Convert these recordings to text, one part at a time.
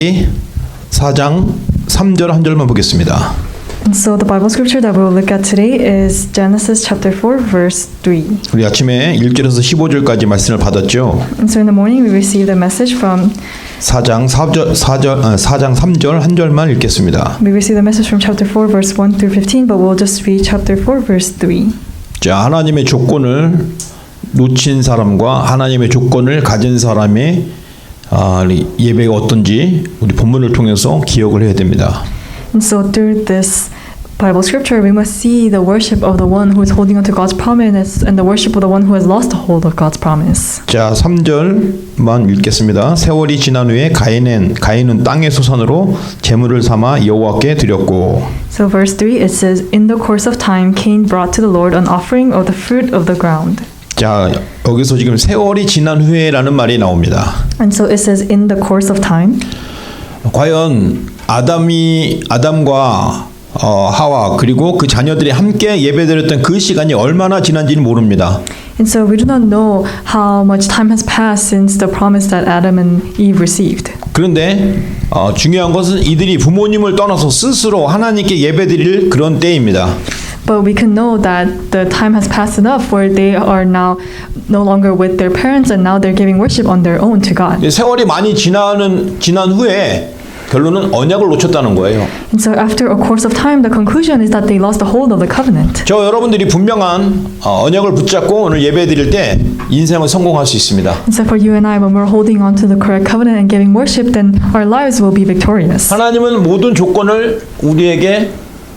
4장 3절 한 절만 보겠습니다. And so the Bible scripture that we will look at today is Genesis chapter 4 verse 3. 우리 아침에 1절에서 15절까지 말씀을 받았죠. And so in the morning we received a message from 4장 3절 한 절만 읽겠습니다. we received a message from chapter 4 verse 1 through 15, but we'll just read chapter 4 verse 3. 자, 하나님의 조건을 놓친 사람과 하나님의 조건을 가진 사람의 예배가 어떤지 우리 본문을 통해서 기억을 해야 됩니다. And so through this Bible scripture, we must see the worship of the one who is holding on to God's promise and the worship of the one who has lost hold of God's promise. 자, 3절만 읽겠습니다. 세월이 지난 후에 가인은 땅의 소산으로 제물을 삼아 여호와께 드렸고. So verse 3 it says, "In the course of time, Cain brought to the Lord an offering of the fruit of the ground." 자, 여기서 지금 세월이 지난 후에라는 말이 나옵니다. And so it says, "In the course of time." 과연 아담과 하와 그리고 그 자녀들이 함께 예배드렸던 그 시간이 얼마나 지난지는 모릅니다. And so we do not know how much time has passed since the promise that Adam and Eve received. 그런데 중요한 것은 이들이 부모님을 떠나서 스스로 하나님께 예배드릴 그런 때입니다. But we can know that the time has passed enough where they are now no longer with their parents and now they're giving worship on their own to God. 세월이 많이 지난 후에 결론은 언약을 놓쳤다는 거예요. And so after a course of time, the conclusion is that they lost the hold of the covenant. 저 여러분들이 분명한 언약을 붙잡고 오늘 예배드릴 때 인생을 성공할 수 있습니다. And so for you and I, when we're holding on to the correct covenant and giving worship, then our lives will be victorious. 하나님은 모든 조건을 우리에게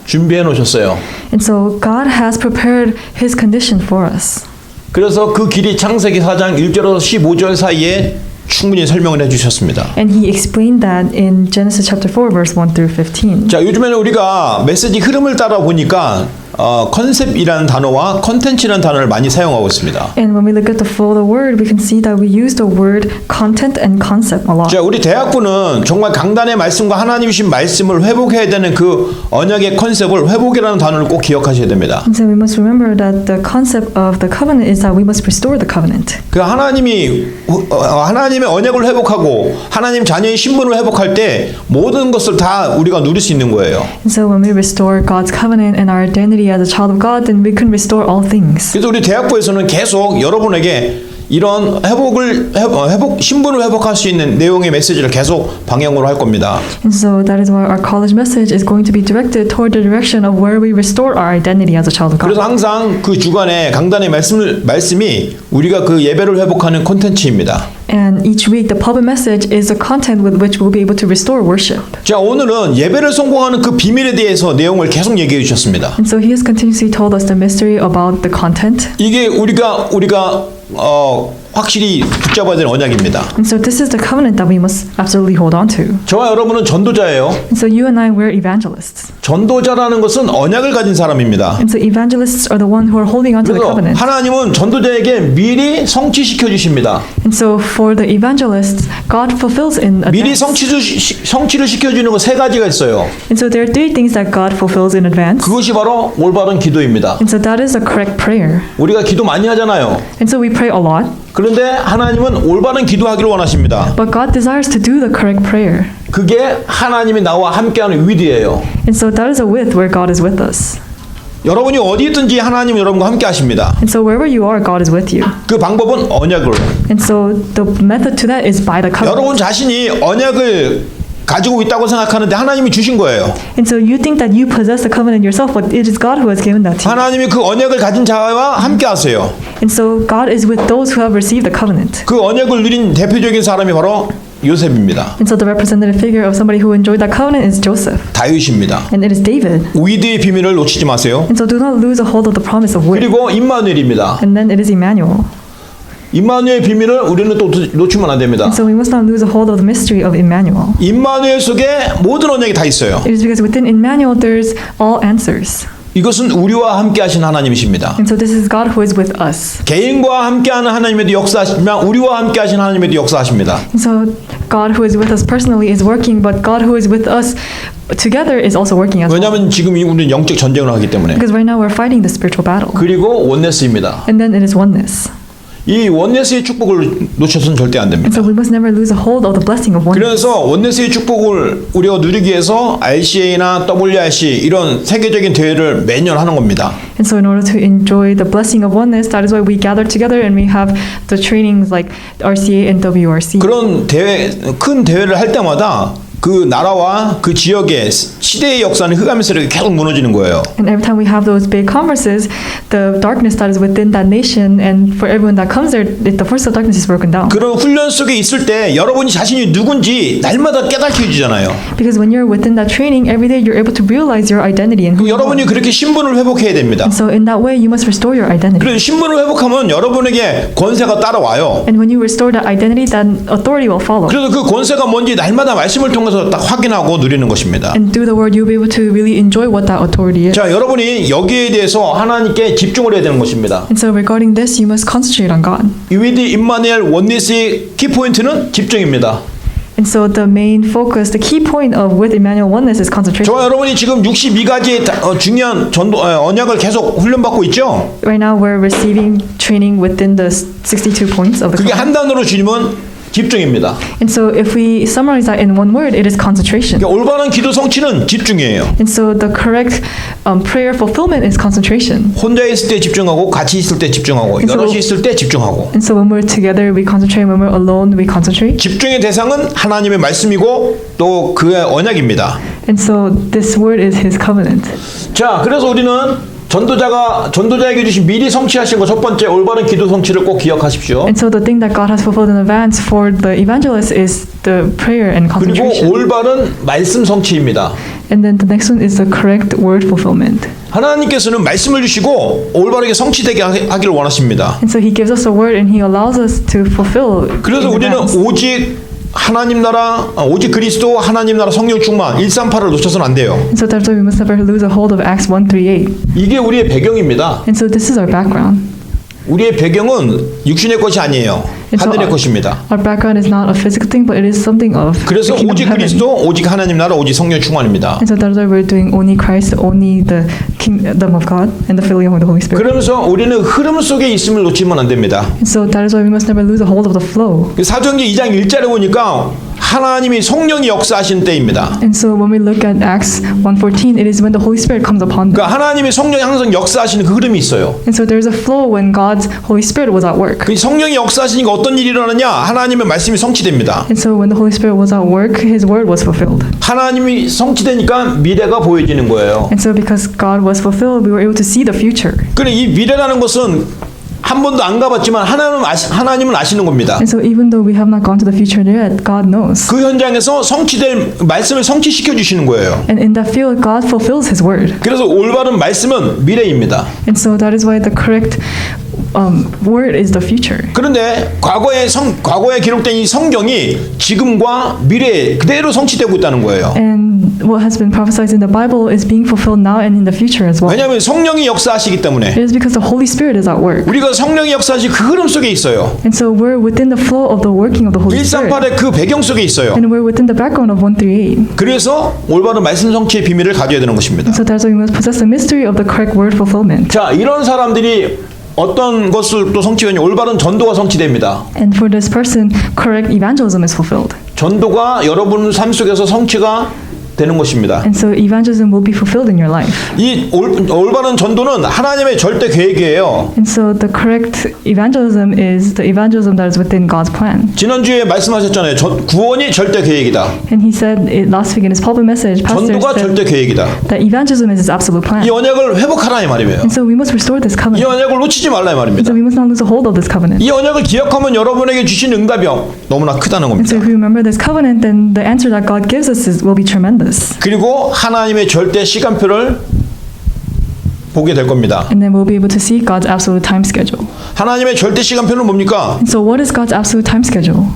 준비해 놓으셨어요. And so God has prepared His condition for us. 그래서 그 길이 창세기 4장 1절에서 15절 사이에 충분히 설명을 해주셨습니다. And He explained that in Genesis chapter 4, verse 1 through 15. 자, 요즘에는 우리가 메시지 흐름을 따라 보니까 컨셉이라는 단어와 컨텐츠라는 단어를 많이 사용하고 있습니다. And when we look at the flow of the word, we can see that we use the word content and concept a lot. 자, 우리 대학부는 정말 강단의 말씀과 하나님이 주신 말씀을 회복해야 되는 그 언약의 컨셉을 회복이라는 단어를 꼭 기억하셔야 됩니다. And so we must remember that the concept of the covenant is that we must restore the covenant. 그 하나님의 언약을 회복하고 하나님 자녀의 신분을 회복할 때 모든 것을 다 우리가 누릴 수 있는 거예요. And so when we restore God's covenant and our identity as a child of God, then we can restore all things. 그래서 우리 대학부에서는 계속 여러분에게 이런 신분을 회복할 수 있는 내용의 메시지를 계속 방향으로 할 겁니다. And so that is why our college message is going to be directed toward the direction of where we restore our identity as a child of God. 그래서 항상 그 주간에 강단의 말씀이 우리가 그 예배를 회복하는 콘텐츠입니다. And each week the pulpit message is the content with which we'll be able to restore worship. 자, 오늘은 예배를 성공하는 그 비밀에 대해서 내용을 계속 얘기해 주셨습니다. And so he has continuously told us the mystery about the content. 이게 우리가 확실히 붙잡아야 될 언약입니다. And so this is the covenant that we must absolutely hold on to. 저와 여러분은 전도자예요. And so you and I, we're evangelists. 전도자라는 것은 언약을 가진 사람입니다. And so evangelists are the one who are holding on to the 그래서 covenant. 하나님은 전도자에게 미리 성취시켜 주십니다. And so for the evangelists, God fulfills in 미리 advance. 성취를 시켜주는 거 세 가지가 있어요. And so there are three things that God fulfills in advance. 그것이 바로 올바른 기도입니다. And so that is the correct prayer. 우리가 기도 많이 하잖아요. And so we pray a lot. 그런데 하나님은 올바른 기도하기를 원하십니다. But God desires to do the correct prayer. 그게 하나님이 나와 함께하는 위드예요. And so that is a with where God is with us. 여러분이 어디 있든지 하나님은 여러분과 함께 하십니다. And so wherever you are, God is with you. 그 방법은 언약으로. And so the method to that is by the covenant. 여러분 자신이 언약을 가지고 있다고 생각하는데 하나님이 주신 거예요. And so you think that you possess the covenant yourself, but it is God who has given that to you. 하나님이 그 언약을 가진 자와 함께 하세요. And so God is with those who have received the covenant. 그 언약을 누린 대표적인 사람이 바로 요셉입니다. And so the representative figure of somebody who enjoyed that covenant is Joseph. 다윗입니다. And it is David. 위드의 비밀을 놓치지 마세요. And so do not lose a hold of the promise of with. 그리고 임마누엘입니다. And then it is Emmanuel. 임마누엘 비밀을 우리는 또 놓치면 안 됩니다. And so we must not lose a hold of the mystery of Emmanuel. 임마누엘 속에 모든 언약이 다 있어요. It is because within Emmanuel there's all answers. 이것은 우리와 함께 하신 하나님이십니다. And so this is God who is with us. 개인과 함께하는 하나님에도 역사하시지만 우리와 함께 하신 하나님에도 역사하십니다. And so God who is with us personally is working, but God who is with us together is also working as well. 왜냐하면 지금 우리는 영적 전쟁을 하기 때문에. Because right now we're fighting the spiritual battle. 그리고 원네스입니다. And then it is oneness. 이 원네스의 축복을 놓쳐서는 절대 안 And 됩니다. so we must never lose a hold of the blessing of oneness. 그래서 원네스의 축복을 우리가 누리기 위해서 RCA나 WRC 이런 세계적인 대회를 매년 하는 겁니다. And so in order to enjoy the blessing of oneness, that is why we gather together and we have the trainings like RCA and WRC. 그런 대회, 큰 대회를 할 때마다 그 나라와 그 지역의 시대의 역사는 흑암의 세력이 계속 무너지는 거예요. And every time we have those big conferences, the darkness that is within that nation, and for everyone that comes there, the force of darkness is broken down. 그런 훈련 속에 있을 때 여러분이 자신이 누군지 날마다 깨닫게 해주잖아요. Because when you're within that training, every day you're able to realize your identity and who you are. 여러분이 그렇게 신분을 회복해야 됩니다. And so in that way, you must restore your identity. 그래서 신분을 회복하면 여러분에게 권세가 따라와요. And when you restore that identity, then authority will follow. 그래서 그 권세가 뭔지 날마다 말씀을 통해서 딱 확인하고 누리는 것입니다. And through the word, you'll be able to really enjoy what that authority is. 자, 여러분이 여기에 대해서 하나님께 집중을 해야 되는 것입니다. And so regarding this, you must concentrate on God. 위드 임마누엘 원네스의 키포인트는 집중입니다. And so the main focus, the key point of with Emmanuel Oneness is concentration. 저와 여러분이 지금 62가지의 중요한 언약을 계속 훈련받고 있죠. Right now, we're receiving training within the 62 points of the 그게 covenant. 한 단어로 줄이면 집중입니다. And so if we summarize that in one word, it is concentration. 그러니까 올바른 기도 성취는 집중이에요. And so the correct prayer fulfillment is concentration. 혼자 있을 때 집중하고 같이 있을 때 집중하고 그래서 여럿이 있을 때 집중하고 And so when we're together, we concentrate. When we're alone, we concentrate. 집중의 대상은 하나님의 말씀이고 또 그의 언약입니다. And so this word is His covenant. 자, 그래서 우리는 전도자에게 주신 미리 성취하신 거 첫 번째 올바른 기도 성취를 꼭 기억하십시오. And so the thing that God has fulfilled in advance for the evangelist is the prayer and 그리고 concentration. 올바른 말씀 성취입니다. And then the next one is the correct word fulfillment. 하나님께서는 말씀을 주시고 올바르게 성취되게 하기를 원하십니다. And so He gives us a word and He allows us to fulfill. 그래서 in 우리는 advance. 오직 하나님 나라, 오직 그리스도 하나님 나라 성령 충만 138을 놓쳐서는 안 돼요. And so that's why we must never lose a hold of Acts 1:38. 이게 우리의 배경입니다. And so this is our background. 우리의 배경은 육신의 것이 아니에요. 하늘의 것입니다. Our background is not a physical thing, but it is something of 그래서 the kingdom 오직 of heaven. 그리스도, 오직 하나님 나라, 오직 성령 충만입니다. And so that's why we're doing only Christ, only the kingdom of God, and the filling of the Holy Spirit. 그러면서 우리는 흐름 속에 있음을 놓치면 안 됩니다. And so that is why we must never lose a hold of the flow. 사도행전 2장 1절에 보니까 하나님이 성령이 역사하신 때입니다. And so when we look at Acts 1:14, it is when the Holy Spirit comes upon them. 그러니까 하나님의 성령이 항상 역사하시는 그 흐름이 있어요. And so there's a flow when God's Holy Spirit was at work. 그 성령이 역사하시니까 어떤 일이 일어나냐? 하나님의 말씀이 성취됩니다. And so when the Holy Spirit was at work, His word was fulfilled. 하나님이 성취되니까 미래가 보여지는 거예요. And so because God was fulfilled, we were able to see the future. 그래 이 미래라는 것은 한 번도 안 가봤지만 하나님은 아시는 겁니다. And so even though we have not gone to the future yet, God knows. 그 현장에서 성취될 말씀을 성취시켜 주시는 거예요. And in that field, God fulfills His word. 그래서 올바른 말씀은 미래입니다. And so that is why the correct word is the future. 그런데 과거에 기록된 이 성경이 지금과 미래에 그대로 성취되고 있다는 거예요. And what has been prophesied in the Bible is being fulfilled now and in the future as well. 왜냐하면 성령이 역사하시기 때문에 It is because the Holy Spirit is at work. 우리가 성령이 역사하신 그 흐름 속에 있어요. And so we're within the flow of the working of the Holy Spirit. 138의 그 배경 속에 있어요. And we're within the background of 138. 그래서 올바른 말씀 성취의 비밀을 가져야 되는 것입니다. So that's why we must possess the mystery of the correct word fulfillment. 자, 이런 사람들이 어떤 것을 또 성취하냐? 올바른 전도가 성취됩니다. And for this person, correct evangelism is fulfilled. 전도가 여러분 삶 속에서 성취가 되는 것입니다. And so evangelism will be fulfilled in your life. 이 올바른 전도는 하나님의 절대 계획이에요. And so the correct evangelism is the evangelism that is within God's plan. 지난주에 말씀하셨잖아요. 구원이 절대 계획이다. And he said it last week in his pulpit message, Pastor 전도가 said 절대 계획이다. that evangelism is his absolute plan. 이 언약을 회복하라 이 말이에요. And so we must restore this 이 covenant. 언약을 놓치지 말라 이 And 말입니다. so we must not lose a hold of this covenant. 이 언약을 기억하면 여러분에게 주신 응답이 너무나 크다는 And so 겁니다. if we remember this covenant, then the answer that God gives us will be tremendous. 그리고 하나님의 절대 시간표를 보게 될 겁니다. And then we'll be able to see God's absolute time schedule. 하나님의 절대 시간표는 뭡니까? And so what is God's absolute time schedule?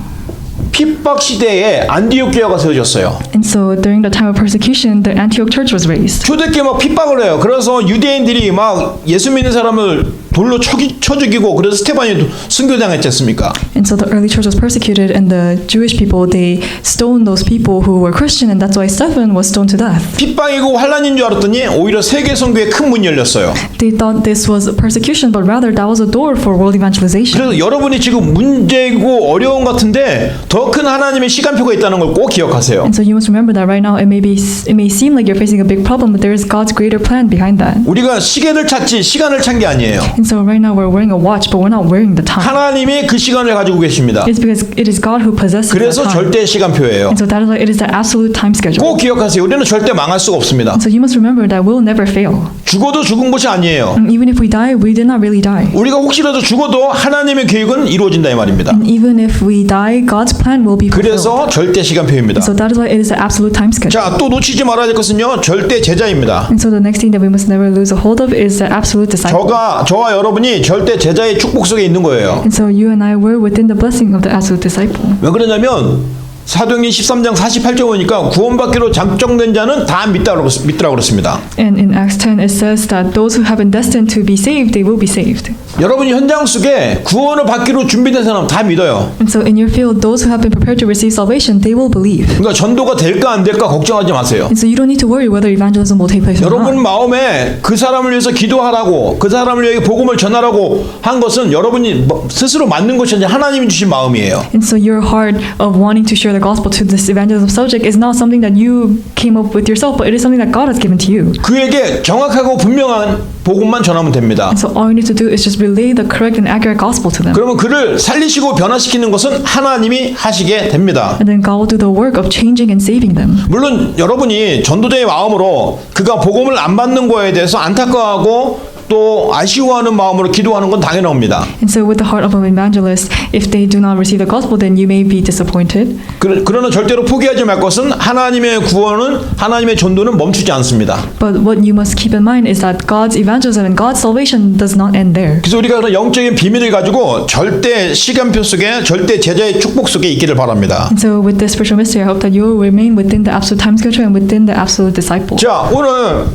핍박 시대에 안디옥 교회가 세워졌어요. And so during the time of persecution, the Antioch church was raised. 초대교회 막 핍박을 해요. 그래서 유대인들이 막 예수 믿는 사람을 돌로 쳐 죽이고 그래서 스테반이 순교당했지 않습니까? And so the early church was persecuted, and the Jewish people, they stoned those people who were Christian, and that's why Stephen was stoned to death. 핍박이고 환란인 줄 알았더니 오히려 세계 선교에 큰 문이 열렸어요. They thought this was persecution, but rather that was a door for world evangelization. 그래서 여러분이 지금 문제고 어려움 같은데 더 큰 하나님의 시간표가 있다는 걸 꼭 기억하세요. And so you must remember that right now it may seem like you're facing a big problem, but there is God's greater plan behind that. 우리가 시계를 찾지 시간을 찬 게 아니에요. And so right now we're wearing a watch, but we're not wearing the time. 하나님이 그 시간을 가지고 계십니다. It's because it is God who possesses that 그래서 time. 절대 시간표예요. And so that is why it is the absolute time schedule. 꼭 기억하세요. 우리는 절대 망할 수가 없습니다. And so you must remember that we'll never fail. 죽어도 죽은 것이 아니에요. And even if we die, we did not really die. 우리가 혹시라도 죽어도 하나님의 계획은 이루어진다 이 말입니다. And even if we die, God's plan will be fulfilled. 그래서 절대 시간표입니다. So that is why it is the absolute time schedule. 자, 또 놓치지 말아야 될 것은요. 절대 제자입니다. And so the next thing that we must never lose a hold of is the absolute disciple. 저와 여러분이 절대 제자의 축복 속에 있는 거예요. And so you and I were within the blessing of the absolute disciple. 왜 그러냐면 사도행전 13장 48절 보니까 구원받기로 작정된 자는 다 믿더라고 그랬습니다. And in Acts 10 it says that those who have been destined to be saved, they will be saved. 여러분이 현장 속에 구원을 받기로 준비된 사람 다 믿어요. And so in your field, those who have been prepared to receive salvation, they will believe. 그러니까 전도가 될까 안 될까 걱정하지 마세요. And so you don't need to worry whether evangelism will take place or 여러분 not. 마음에 그 사람을 위해서 기도하라고 그 사람을 위해 복음을 전하라고 한 것은 여러분이 스스로 만든 것이 아니라 하나님이 주신 마음이에요. And so your heart of wanting to share the gospel to this evangelism subject is not something that you came up with yourself, but it is something that God has given to you. 그에게 정확하고 분명한 복음만 전하면 됩니다. And so all you need to do is just relay the correct and accurate gospel to them. 그러면 그를 살리시고 변화시키는 것은 하나님이 하시게 됩니다. And then God will do the work of changing and saving them. 물론 여러분이 전도자의 마음으로 그가 복음을 안 받는 거에 대해서 안타까워하고 또 아쉬워하는 마음으로 기도하는 건 당연합니다. And so with the heart of an evangelist, if they do not receive the gospel, then you may be disappointed. 그러나 절대로 포기하지 말 것은 하나님의 구원은 하나님의 전도는 멈추지 않습니다. But what you must keep in mind is that God's evangelism and God's salvation does not end there. 그래서 우리가 그런 영적인 비밀을 가지고 절대 시간표 속에 절대 제자의 축복 속에 있기를 바랍니다. And so with this spiritual mystery, I hope that you will remain within the absolute time schedule and within the absolute disciple. 자, 오늘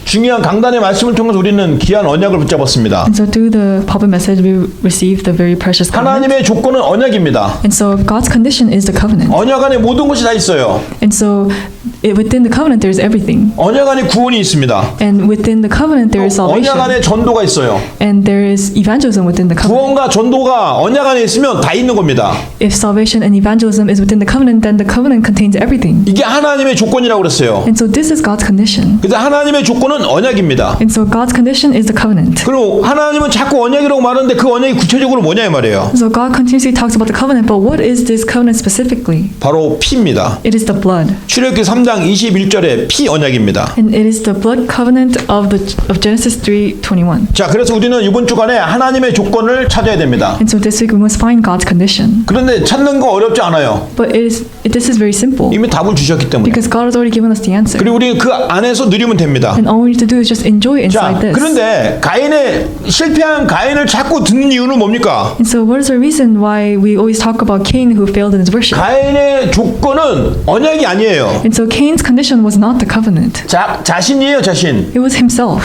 중요한 강단의 말씀을 통해서 우리는 귀한 언약을 붙잡았습니다. And so through the pulpit message, we received the very precious covenant. 하나님의 조건은 언약입니다. And so God's condition is the covenant. 언약 안에 모든 것이 다 있어요. And so within the covenant, there is everything. 언약 안에 구원이 있습니다. And within the covenant, there is 언약 salvation. 안에 전도가 있어요. And there is evangelism within the covenant. 구원과 전도가 언약 안에 있으면 다 있는 겁니다. If salvation and evangelism is within the covenant, then the covenant contains everything. 이게 하나님의 조건이라고 그랬어요. And so this is God's condition. 그래서 하나님의 조건은 언약입니다. And so God's condition is the covenant. 그리고 하나님은 자꾸 언약이라고 말하는데 그 언약이 구체적으로 뭐냐 이 말이에요. So God continuously talks about the covenant, but what is this covenant specifically? 바로 피입니다. It is the blood. 출애굽기 3장 21절에 피 언약입니다. And it is the blood covenant of Genesis 3:21. 자, 그래서 우리는 이번 주간에 하나님의 조건을 찾아야 됩니다. And so this week we must find God's condition. 그런데 찾는 거 어렵지 않아요. But this is very simple 이미 답을 주셨기 때문에. because God has already given us the answer. 그리고 우리 그 안에서 누리면 됩니다. And all we need to do is just enjoy it 자, inside this. 그런데 실패한 가인을 자꾸 듣는 이유는 뭡니까? And so what is the reason why we always talk about Cain who failed in his worship? 가인의 조건은 언약이 아니에요. And so Cain's condition was not the covenant. 자신이에요, 자신. It was himself.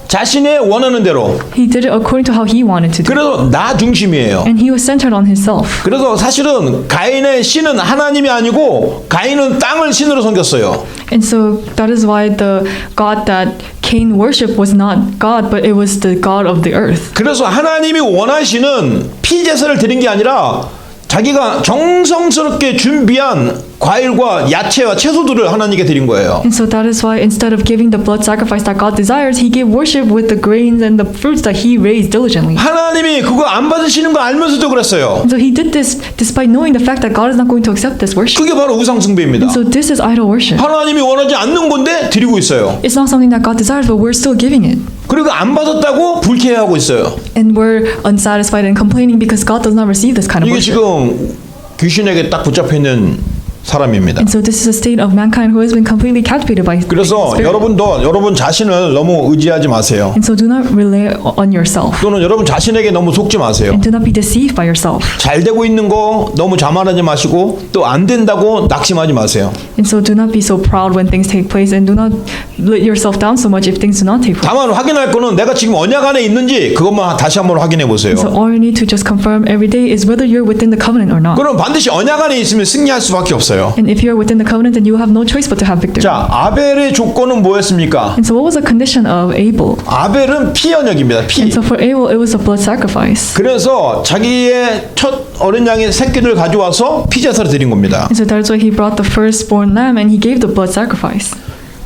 자신의 원하는 대로. He did it according to how he wanted to do. 그래서 나 중심이에요. And he was centered on himself. 그래서 사실은 가인의 신은 하나님이 아니고 가인은 땅을 신으로 섬겼어요. And so that is why the God that Cain worshipped was not God, but it was the God of the earth. 그래서 하나님이 원하시는 피제사를 드린 게 아니라 자기가 정성스럽게 준비한 과일과 야채와 채소들을 하나님께 드린 거예요. And so that is why instead of giving the blood sacrifice that God desires, he gave worship with the grains and the fruits that he raised diligently. 하나님이 그거 안 받으시는 거 알면서도 그랬어요. And so he did this despite knowing the fact that God is not going to accept this worship. 그게 바로 우상숭배입니다. And so this is idol worship. 하나님이 원하지 않는 건데 드리고 있어요. It's not something that God desires, but we're still giving it. 그리고 안 받았다고 불쾌해하고 있어요. And we're unsatisfied and complaining because God does not receive this kind of 이게 worship. 지금 귀신에게 딱 붙잡혀 있는 사람입니다. And so this is a state of mankind who has been completely captivated by 그래서 Spirit. 여러분도 여러분 자신을 너무 의지하지 마세요. And so do not rely on yourself. 또는 여러분 자신에게 너무 속지 마세요. And do not be deceived by yourself. 잘 되고 있는 거 너무 자만하지 마시고 또 안 된다고 낙심하지 마세요. And so do not be so proud when things take place, and do not let yourself down so much if things do not take place. 다만 확인할 거는 내가 지금 언약 안에 있는지 그것만 다시 한번 확인해 보세요. So all you need to just confirm every day is whether you're within the covenant or not. 그럼 반드시 언약 안에 있으면 승리할 수밖에 없어요. And if you're within the covenant, then you have no choice but to have victory. 자, 아벨의 조건은 뭐였습니까? And so what was the condition of Abel? 아벨은 피 언약입니다. 피. And so for Abel, it was a blood sacrifice. 그래서 자기의 첫 어린 양의 새끼를 가져와서 피 제사를 드린 겁니다. And so that's why he brought the firstborn lamb and he gave the blood sacrifice.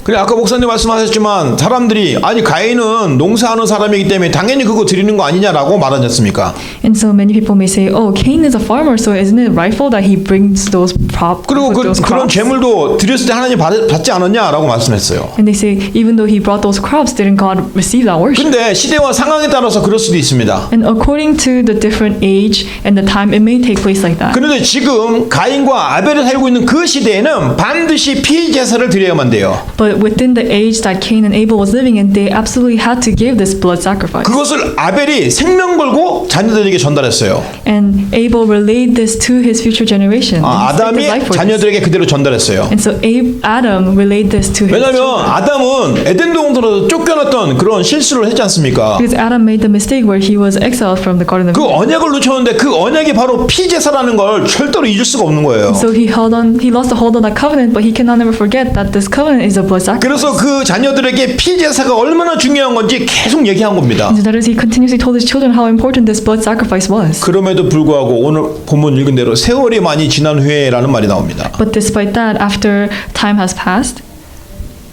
그래 아까 목사님 말씀하셨지만 사람들이 아니 가인은 농사하는 사람이기 때문에 당연히 그거 드리는 거 아니냐라고 말하지 않습니까? And so many people may say, "Oh, Cain is a farmer, so isn't it rightful that he brings those 그리고 those 그런 crops?" 재물도 드렸을 때 하나님 받지 않았냐라고 말씀했어요. And they say, even though he brought those crops, didn't God receive that worship? 근데 시대와 상황에 따라서 그럴 수도 있습니다. And according to the different age and the time, it may take place like that. 그런데 지금 가인과 아벨이 살고 있는 그 시대에는 반드시 피 제사를 드려야만 돼요. But within the age that Cain and Abel was living in, they absolutely had to give this blood sacrifice. 그것을 아벨이 생명 걸고 자녀들에게 전달했어요. And Abel relayed this to his future generation. and he staked his life 아담이 for this. 자녀들에게 그대로 전달했어요. And so Adam relayed this to his 왜냐하면 children. 아담은 에덴 동산에서 쫓겨났던 그런 실수를 했지 않습니까? Because Adam made the mistake where he was exiled from the Garden of 그 Eden. 언약을 놓쳤는데 그 언약이 바로 피 제사라는 걸 절대로 잊을 수가 없는 거예요. So he lost the hold on that covenant, but he cannot never forget that this covenant is a blood sacrifice. 그래서 그 자녀들에게 피 제사가 얼마나 중요한 건지 계속 얘기한 겁니다. And so that is, he continuously told his children how important this blood sacrifice was. 그럼에도 불구하고 오늘 본문 읽은 대로 세월이 많이 지난 후에라는 말이 나옵니다. But despite that, after time has passed,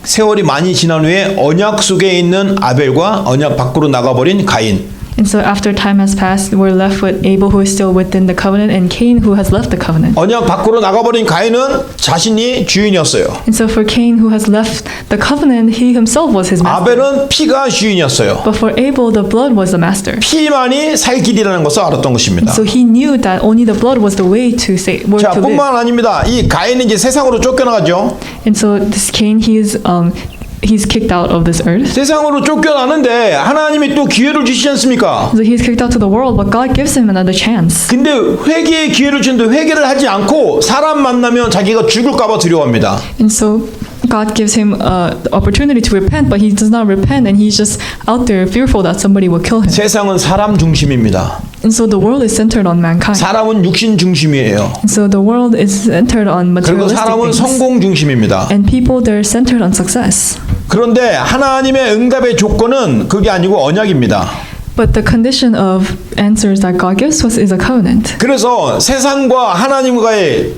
세월이 많이 지난 후에 언약 속에 있는 아벨과 언약 밖으로 나가버린 가인. and so after time has passed, we're left with Abel, who is still within the covenant, and Cain, who has left the covenant. 언약 밖으로 나가버린 가인은 자신이 주인이었어요. And so for Cain, who has left the covenant, he himself was his master. 아벨은 피가 주인이었어요. But for Abel, the blood was the master. 피만이 살 길이라는 것을 알았던 것입니다. So he knew that only the blood was the way to say, where 자, to live. 뿐만 아닙니다. 이 가인은 이제 세상으로 쫓겨나가죠. And so this Cain, he's kicked out of this earth. 세상으로 쫓겨나는데 하나님이 또 기회를 주시지 않습니까? So he's kicked out to the world, but God gives him another chance. 근데 회개의 기회를 주는데 회개를 하지 않고 사람 만나면 자기가 죽을까봐 두려워합니다. And so God gives him the opportunity to repent, but he does not repent, and he's just out there fearful that somebody will kill him. 세상은 사람 중심입니다. And so the world is centered on mankind. 사람은 육신 중심이에요. And so the world is centered on 그리고 materialistic 사람은 things. 성공 중심입니다. And people, they're centered on success. 그런데 하나님의 응답의 조건은 그게 아니고 언약입니다. But the condition of answers that God gives us is a covenant. 그래서 세상과 하나님과의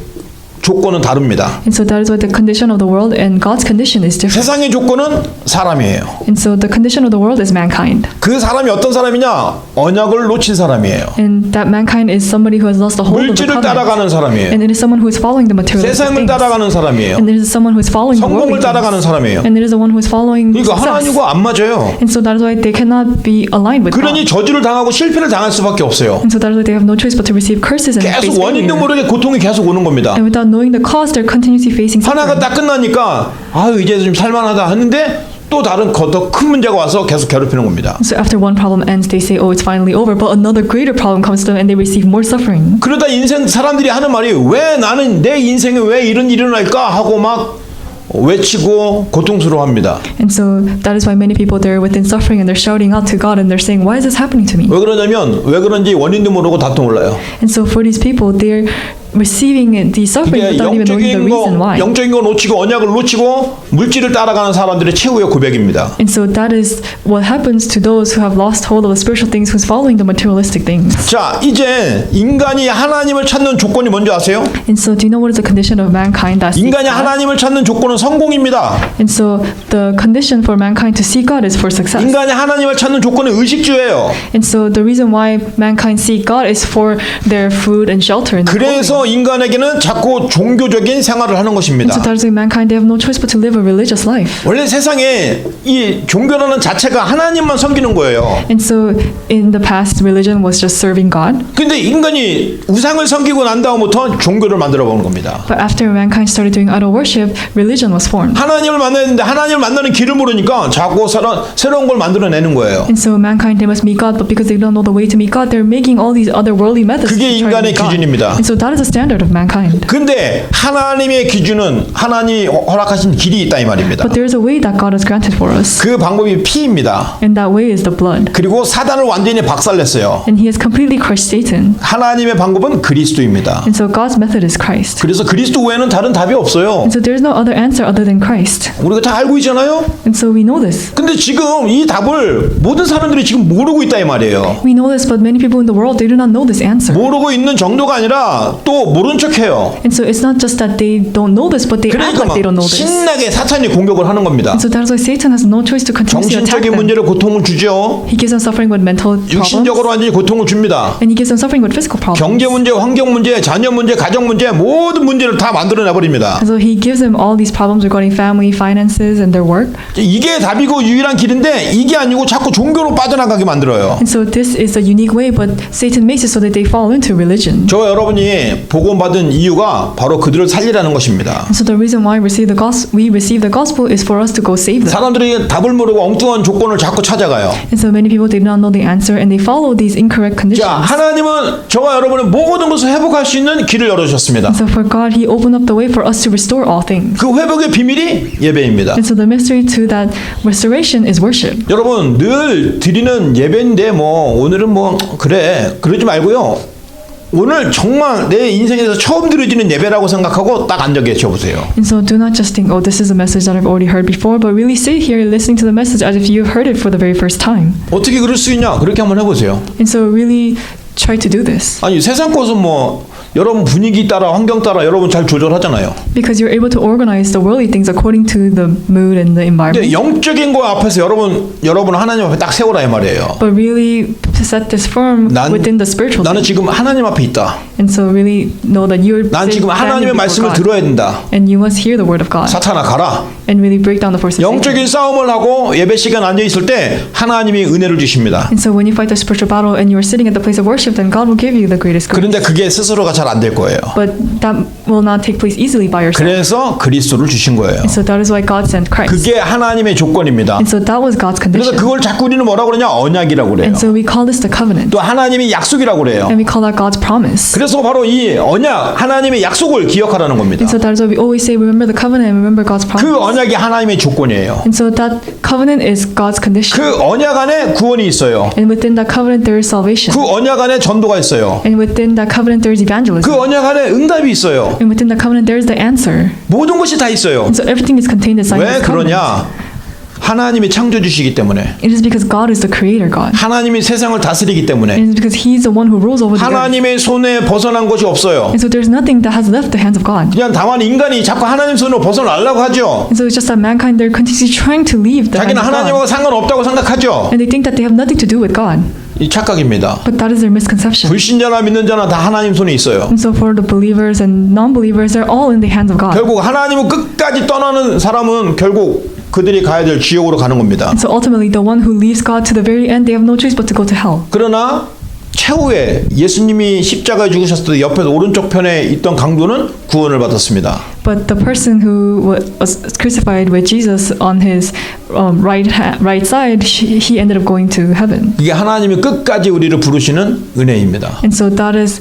조건은 다릅니다. And so that is why the condition of the world and God's condition is different. 세상의 조건은 사람이에요. And so the condition of the world is mankind. 그 사람이 어떤 사람이냐? 언약을 놓친 사람이에요. And that mankind is somebody who has lost the hold of the 물질을 covenant. 따라가는 사람이에요. And it is someone who is following the materialistic 세상을 things. 따라가는 사람이에요. And it is someone who is following the worldly 성공을 따라가는 things. 사람이에요. And it is the one who is following 그러니까 success. 하나님과 안 맞아요. And so that is why they cannot be aligned with 그러니 God. 저주를 당하고 실패를 당할 수밖에 없어요. And so that is why they have no choice but to receive curses and face 계속 원인도 failure. 모르게 고통이 계속 오는 겁니다. And without knowing the cause, they're continuously facing 하나가 suffering. 딱 끝나니까 아유 이제 좀 살만하다 하는데 또 다른 더 큰 문제가 와서 계속 괴롭히는 겁니다. So after one problem ends, they say, "Oh, it's finally over." But another greater problem comes to them, and they receive more suffering. 그러다 인생 사람들이 하는 말이 왜 나는 내 인생에 왜 이런 일이 일어날까 하고 막 외치고 고통스러워합니다. And so that is why many people, they're within suffering and they're shouting out to God and they're saying, "Why is this happening to me?" 왜 그러냐면 왜 그런지 원인도 모르고 다툼 올라요. And so for these people, they're receiving the suffering 이게 without even knowing the reason why. 영적인 거 놓치고 언약을 놓치고 물질을 따라가는 사람들의 최후의 고백입니다. And so that is what happens to those who have lost hold of the spiritual things, who's following the materialistic things. 자, 이제 인간이 하나님을 찾는 조건이 뭔지 아세요? And so do you know what is the condition of mankind that seeks 인간이 God? 하나님을 찾는 조건은 성공입니다. And so the condition for mankind to seek God is for success. 인간이 하나님을 찾는 조건은 의식주예요. And so the reason why mankind seek God is for their food and shelter in the 그래서 그래서 인간에게는 자꾸 종교적인 생활을 하는 And 것입니다. so that is why mankind, they have no choice but to live a religious life. 원래 세상에 이 종교라는 자체가 하나님만 섬기는 거예요. And so in the past, religion was just serving God. 근데 인간이 우상을 섬기고 난 다음부터 종교를 만들어 보는 겁니다. But after mankind started doing idol worship, religion was formed. 하나님을 만났는데 하나님을 만나는 길을 모르니까 자꾸 새로운 걸 만들어내는 거예요. And so mankind, they must meet God, but because they don't know the way to meet God, they're making all these other worldly methods to 그게 try to 인간의 meet God. 기준입니다. And so that is the standard of mankind. 근데 하나님의 기준은 하나님이 허락하신 길이 있다 이 말입니다. But there is a way that God has granted for us. 그 방법이 피입니다. And that way is the blood. 그리고 사단을 완전히 박살냈어요. And he has completely crushed Satan. 하나님의 방법은 그리스도입니다. And so God's method is Christ. 그래서 그리스도 외에는 다른 답이 없어요. And so there is no other answer other than Christ. 우리가 다 알고 있잖아요. And so we know this. 근데 지금 이 답을 모든 사람들이 지금 모르고 있다 이 말이에요. We know this, but many people in the world, they do not know this answer. 모르고 있는 정도가 아니라 또 모른 척해요. And so it's not just that they don't know this, but they act 그러니까 like they don't 막 know this. 신나게 사탄이 공격을 하는 겁니다. And so that's why Satan has no choice to continuously attack 정신적인 them. 문제로 고통을 주죠. He gives them suffering with mental problems, 육신적으로 완전히 고통을 줍니다. and he gives them suffering with physical problems. 경제 문제, 환경 문제, 자녀 문제, 가정 문제 모든 문제를 다 만들어내 버립니다. And so he gives them all these problems regarding family, finances, and their work. 이게 답이고 유일한 길인데 이게 아니고 자꾸 종교로 빠져나가게 만들어요. And so this is a unique way, but Satan makes it so that they fall into religion. 저와 여러분이 복음받은 이유가 바로 그들을 살리라는 것입니다. And so the reason why we receive the gospel is for us to go save them. 사람들이 답을 모르고 엉뚱한 조건을 자꾸 찾아가요. And so many people, they do not know the answer, and they follow these incorrect 자, conditions. 하나님은 저와 여러분의 모든 것을 회복할 수 있는 길을 열어주셨습니다. And so for God, He opened up the way for us to restore all things. 그 회복의 비밀이 예배입니다. And so the mystery to that restoration is worship. 여러분 늘 드리는 예배인데 뭐 오늘은 뭐 그래 그러지 말고요. 오늘 정말 내 인생에서 처음 드려지는 예배라고 생각하고 딱 앉아 계셔 보세요. And so do not just think, oh, this is a message that I've already heard before, but really sit here listening to the message as if you've heard it for the very first time. 어떻게 그럴 수 있냐? 그렇게 한번 해보세요. And so really try to do this. 아니 세상 것은 뭐 여러분 분위기 따라 환경 따라 여러분 잘 조절하잖아요. Because you're able to organize the worldly things according to the mood and the environment. 근데 영적인 거 앞에서 여러분 하나님 앞에 딱 세우라 이 말이에요. But really to set this firm within the spiritual 나는 things. 지금 하나님 앞에 있다. And so really know that you're 난 지금 하나님의 standing 말씀을 before 들어야 God. 된다. And you must hear the word of God. 사탄아 가라. And really break down the force of Satan. 영적인 싸움을 하고 예배 시간 앉아 있을 때 하나님이 은혜를 주십니다. And so when you fight the spiritual battle and you are sitting at the place of worship, then God will give you the greatest grace. 그런데 그게 스스로가 잘 안 될 거예요. But that will not take place easily by yourself. 그래서 그리스도를 주신 거예요. And so that is why God sent Christ. 그게 하나님의 조건입니다. And so that was God's 그래서 condition. 그걸 자꾸 우리는 뭐라고 그러냐? 언약이라고 그래요. And so we call this the covenant. 또 하나님이 약속이라고 그래요. And we call that God's promise. 그래서 바로 이 언약, 하나님의 약속을 기억하라는 겁니다. And so that is why we always say, remember the covenant and remember God's promise. 그 언약이 하나님의 조건이에요. And so that covenant is God's condition. 그 언약 안에 구원이 있어요. And within that covenant there is salvation. 그 언약 안에 전도가 있어요. And within that covenant there is evangelism. 그 언약 안에 응답이 있어요. And within that covenant there is the answer. 모든 것이 다 있어요. And so everything is contained inside 왜 this covenant. 그러냐? 하나님이 창조주시기 때문에, It is because God is the creator God. 하나님이 세상을 다스리기 때문에, And it is because He's the one who rules over the earth. 하나님의 손에 벗어난 것이 없어요. And so there's nothing that has left the hands of God. 그냥 다만 인간이 자꾸 하나님 손으로 벗어나려고 하죠. And so it's just that mankind, they're continuously trying to leave the 자기는 hands of God. 하나님하고 상관없다고 생각하죠. And they think that they have nothing to do with God. 이 착각입니다. But that is their misconception. 불신자나 믿는 자나 다 하나님 손에 있어요. And so for the believers and non-believers, they're all in the hands of God. 결국 하나님을 끝까지 떠나는 사람은 결국 그들이 가야 될 지옥으로 가는 겁니다. And so ultimately, the one who leaves God to the very end, they have no choice but to go to hell. 그러나 최후에 예수님이 십자가에 죽으셨을 때 옆에서 오른쪽 편에 있던 강도는 구원을 받았습니다. But the person who was crucified with Jesus on his right side, he ended up going to heaven. 이게 하나님이 끝까지 우리를 부르시는 은혜입니다. And so that is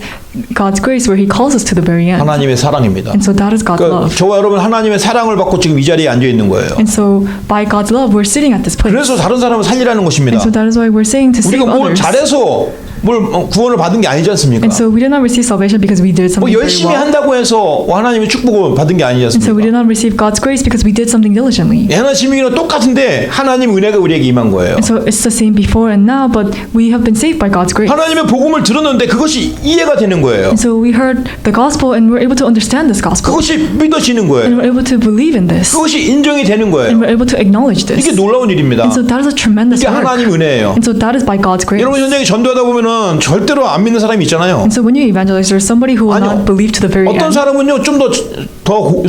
God's grace where He calls us to the very end. 하나님의 사랑입니다. And so that is God's 그러니까 love. 저와 여러분 하나님의 사랑을 받고 지금 이 자리에 앉아 있는 거예요. And so by God's love, we're sitting at this place. 그래서 다른 사람을 살리라는 것입니다. And so that is why we're saying to save 우리가 뭐 others. 잘해서 뭘 구원을 받은 게 아니지 않습니까? And so we did not receive salvation because we did 뭐 something very 열심히 well. 한다고 해서 하나님의 축복을 받은 게 아니지 And so we 않습니까? did not receive God's grace because we did something diligently. 예나 지명이랑 똑같은데 하나님 은혜가 우리에게 임한 거예요. And so it's the same before and now, but we have been saved by God's grace. 하나님의 복음을 들었는데 그것이 이해가 되는 거예요. And so we heard the gospel and we're able to understand this gospel. 그것이 믿어지는 And 거예요. we're able to believe in this. 그것이 인정이 되는 And 거예요. we're able to acknowledge this. 이게 놀라운 일입니다. And so that is a tremendous 이게 work. 하나님 은혜예요. And so that is by God's grace. 여러분 현장에 전도하다 보면은 보면은 절대로 안 믿는 사람이 있잖아요. And so when you evangelize, there's somebody who will 아니요. not believe to the very 어떤 end. 사람은요 좀 더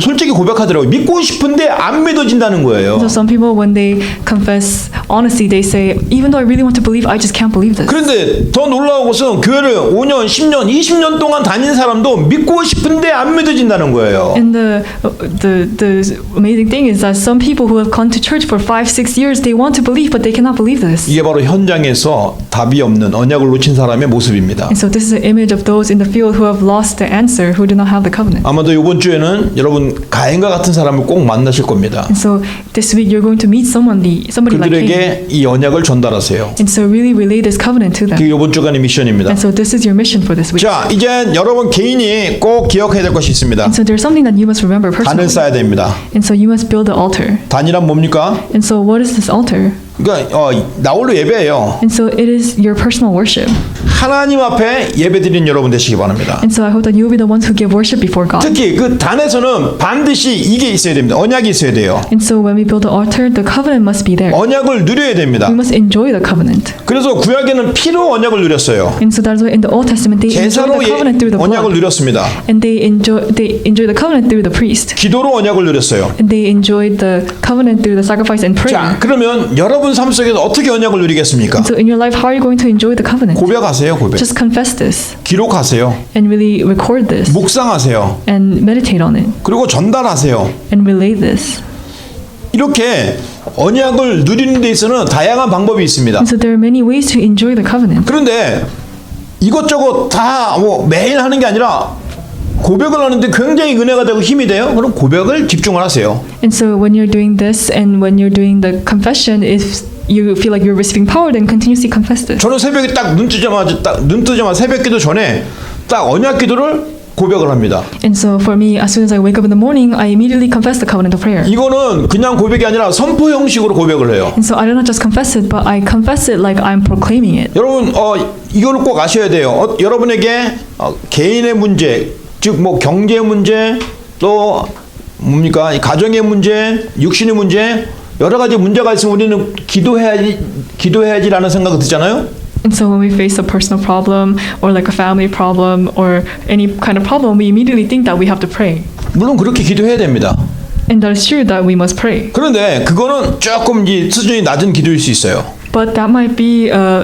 솔직히 고백하더라고요. 믿고 싶은데 안 믿어진다는 거예요. So some people, when they confess honestly, they say, even though I really want to believe, I just can't believe this. 그런데 더 놀라운 것은 교회를 5년, 10년, 20년 동안 다닌 사람도 믿고 싶은데 안 믿어진다는 거예요. And the amazing thing is that some people who have gone to church for 5-6 years, they want to believe, but they cannot believe this. 이게 바로 현장에서 답이 없는 언약을 놓친 사람의 모습입니다. And so this is an image of those in the field who have lost the answer, who do not have the covenant. 아마도 이번 주에는 여러분 가인과 같은 사람을 꼭 만나실 겁니다. And so this week you're going to meet somebody like Cain. 그들에게 이 언약을 전달하세요. And so really relay this covenant to them. 그게 이번 주간의 미션입니다. And so this is your mission for this week. 자, 이제 여러분 개인이 꼭 기억해야 될 것이 있습니다. And so there's something that you must remember 단을 personally. 쌓아야 됩니다. And so you must build the altar. 단이란 뭡니까? And so what is this altar? 그러니까 나홀로 예배예요. And so it is your personal worship. 하나님 앞에 예배드리는 여러분 되시기 바랍니다. And so I hope that you will be the ones who give worship before God. 특히 그 단에서는 반드시 이게 있어야 됩니다. 언약이 있어야 돼요. And so when we build the altar, the covenant must be there. 언약을 누려야 됩니다. We must enjoy the covenant. 그래서 구약에는 피로 언약을 누렸어요. And so that's why in the Old Testament they enjoy 제사로 the covenant through the 언약을 blood. 누렸습니다. And they enjoy the covenant through the priest. 기도로 언약을 누렸어요. And they enjoyed the covenant through the sacrifice and prayer. 자, 그러면 여러분 삶 속에서 어떻게 언약을 누리겠습니까? So in your life, how are you going to enjoy the covenant? 고백하세요, 고백. Just confess this 기록하세요. and really record this 묵상하세요. and meditate on it 그리고 전달하세요. and relay this. 이렇게 언약을 누리는 데 있어서는 다양한 방법이 있습니다. And so there are many ways to enjoy the covenant. 그런데 이것저것 다 뭐 매일 하는 게 아니라 고백을 하는데 굉장히 은혜가 되고 힘이 돼요. 그럼 고백을 집중을 하세요. And so when you're doing this and when you're doing the confession, if you feel like you're receiving power, then continuously confess this. 저는 새벽에 눈 뜨자마자 새벽기도 전에 딱 언약 기도를 고백을 합니다. And so for me, as soon as I wake up in the morning, I immediately confess the covenant of prayer. 이거는 그냥 고백이 아니라 선포 형식으로 고백을 해요. And so I do not just confess it, but I confess it like I'm proclaiming it. 여러분 이거를 꼭 아셔야 돼요. 여러분에게 개인의 문제, 즉 뭐 경제 문제, 또 뭡니까 가정의 문제, 육신의 문제 여러 가지 문제가 있으면 우리는 기도해야지라는 생각이 드잖아요. And so when we face a personal problem or like a family problem or any kind of problem, we immediately think that we have to pray. 물론 그렇게 기도해야 됩니다. And that is true that we must pray. 그런데 그거는 조금 수준이 낮은 기도일 수 있어요. But that might be a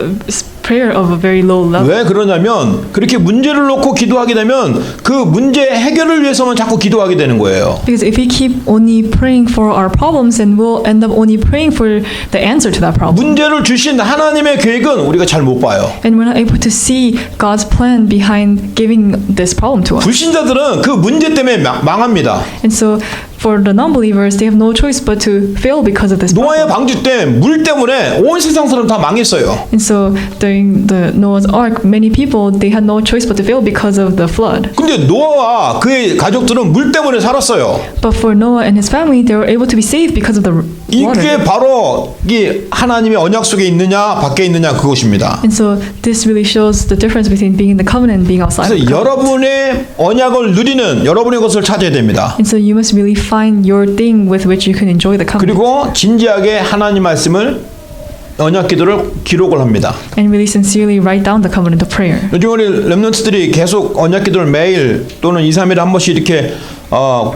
prayer of a very low level. 왜 그러냐면 그렇게 문제를 놓고 기도하게 되면 그 문제 해결을 위해서만 자꾸 기도하게 되는 거예요. Because if we keep only praying for our problems, then we'll end up only praying for the answer to that problem. 문제를 주신 하나님의 계획은 우리가 잘 못 봐요. And we're not able to see God's plan behind giving this problem to us. 불신자들은 그 문제 때문에 망합니다. And so for the non-believers, they have no choice but to fail because of this 노아의 problem. 방주 때 물 때문에 온 세상 사람 다 망했어요. And so during the Noah's Ark, many people, they had no choice but to fail because of the flood. 근데 노아와 그의 가족들은 물 때문에 살았어요. But for Noah and his family, they were able to be saved because of the water. 이게 바로 이 하나님의 언약 속에 있느냐 밖에 있느냐 그것입니다. And so this really shows the difference between being in the covenant and being outside of 그래서 the covenant. 여러분의 언약을 누리는 여러분의 것을 찾아야 됩니다. And so you must really find your thing with which you can enjoy the covenant. 그리고 진지하게 하나님 말씀을 언약 기도를 기록을 합니다. And really sincerely write down the covenant of prayer. 요즘 우리 렘넌트들이 계속 언약 기도를 매일 또는 2, 3일에 한 번씩 이렇게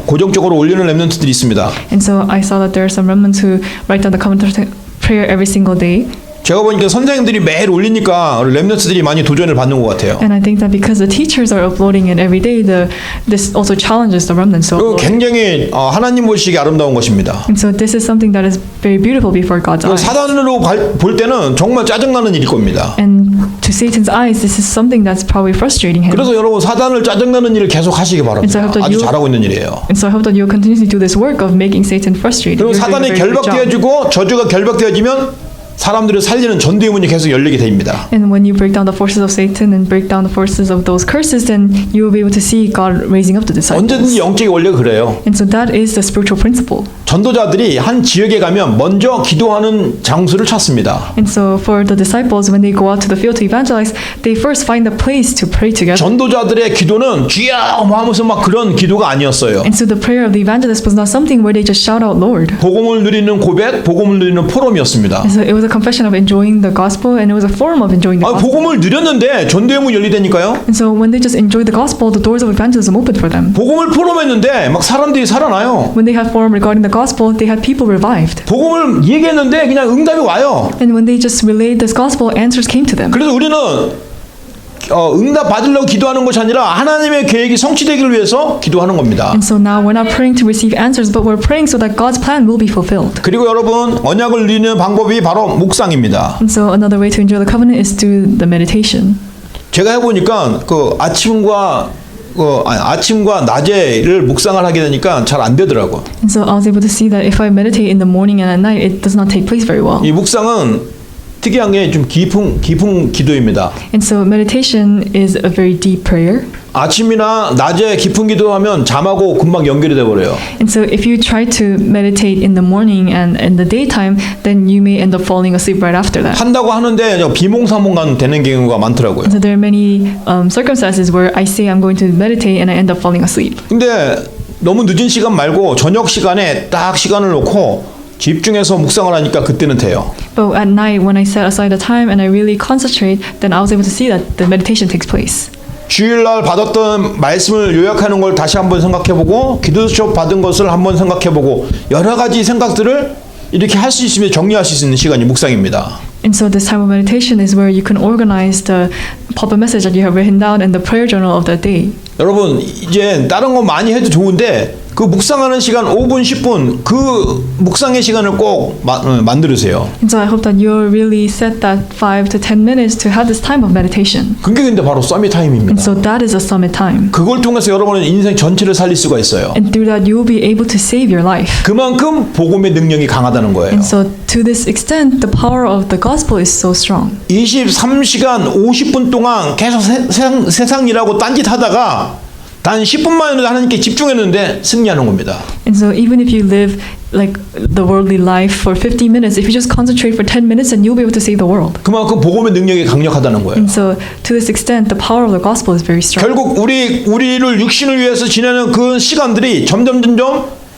고정적으로 올리는 렘넌트들이 있습니다. And so I saw that there are some remnants who write down the covenant of prayer every single day. 제가 보니까 선생님들이 매일 올리니까 렘넌트들이 많이 도전을 받는 것 같아요. And I think that because the teachers are uploading it every day, this also challenges the remnants to 그리고 upload. 굉장히 하나님 보시기에 아름다운 것입니다. And so this is something that is very beautiful before God's eyes. 사단으로 볼 때는 정말 짜증나는 일일 겁니다. And to Satan's eyes, this is something that's probably frustrating him. 그래서 여러분 사단을 짜증나는 일을 계속 하시기 바랍니다. 아주 잘하고 있는 일이에요. And so I hope that you will continuously do this work of making Satan frustrated. 그리고 You're doing a 사단이 very good job. 결박되어지고 저주가 결박되어지면 사람들을 살리는 전도의 문이 계속 열리게 됩니다. And when you break down the forces of Satan and break down the forces of those curses, then you will be able to see God raising up the disciples. 언제든지 영적인 원리가 그래요. And so that is the spiritual principle. 전도자들이 한 지역에 가면 먼저 기도하는 장소를 찾습니다. And so for the disciples, when they go out to the field to evangelize, they first find a place to pray together. 전도자들의 기도는 주여 하면서 막 그런 기도가 아니었어요. And so the prayer of the evangelist was not something where they just shout out, Lord. 복음을 누리는 고백, 복음을 누리는 포럼이었습니다. And so it was was a confession of enjoying the gospel, and it was a form of enjoying the 아, gospel. 복음을 누렸는데 전도의 문이 열리다니까요. And so when they just enjoyed the gospel, the doors of evangelism opened for them. 복음을 포럼했는데 막 사람들이 살아나요. When they had forum regarding the gospel, they had people revived. 복음을 얘기했는데 그냥 응답이 와요. And when they just relayed this gospel, answers came to them. 그래서 우리는 응답 받으려고 기도하는 것이 아니라 하나님의 계획이 성취되기를 위해서 기도하는 겁니다. And so now we're not praying to receive answers, but we're praying so that God's plan will be fulfilled. 그리고 여러분 언약을 누리는 방법이 바로 묵상입니다. And so another way to enjoy the covenant is through the meditation. 제가 해보니까 그 아침과 낮에를 묵상을 하게 되니까 잘 안 되더라고. And so I was able to see that if I meditate in the morning and at night, it does not take place very well. 이 묵상은 특이한 게 좀 깊은 기도입니다. And so meditation is a very deep prayer. 아침이나 낮에 깊은 기도하면 잠하고 금방 연결이 돼 버려요. And so if you try to meditate in the morning and in the daytime, then you may end up falling asleep right after that. 한다고 하는데 비몽사몽간 되는 경우가 많더라고요. And so there are many circumstances where I say I'm going to meditate and I end up falling asleep. 근데 너무 늦은 시간 말고 저녁 시간에 딱 시간을 놓고 집중해서 묵상을 하니까 그때는 돼요. But at night, when I set aside the time and I really concentrate, then I was able to see that the meditation takes place. 주일날 받았던 말씀을 요약하는 걸 다시 한번 생각해보고 기도 수업 받은 것을 한번 생각해보고 여러 가지 생각들을 이렇게 할 수 있으면 정리할 수 있는 시간이 묵상입니다. And so this time of meditation is where you can organize the pop-up message that you have written down and the prayer journal of that day. 여러분 이제 다른 거 많이 해도 좋은데 그 묵상하는 시간 5분 10분 그 묵상의 시간을 꼭 만들으세요. And so I hope that you'll really set that 5 to 10 minutes to have this time of meditation. 그게 근데 바로 서밋 타임입니다. And so that is a summit time. 그걸 통해서 여러분은 인생 전체를 살릴 수가 있어요. And through that you will be able to save your life. 그만큼 복음의 능력이 강하다는 거예요. And so to this extent, the power of the gospel is so strong. 23시간 50분 동안 계속 세상 일하고 딴짓하다가 단 10분만이라도 하나님께 집중했는데 승리하는 겁니다. And so even if you live like the worldly life for 50 minutes, if you just concentrate for 10 minutes, then you'll be able to save the world. 그만큼 복음의 능력이 강력하다는 거예요. And so to this extent, the power of the gospel is very strong. 결국 우리를 육신을 위해서 지내는 그 시간들이 점점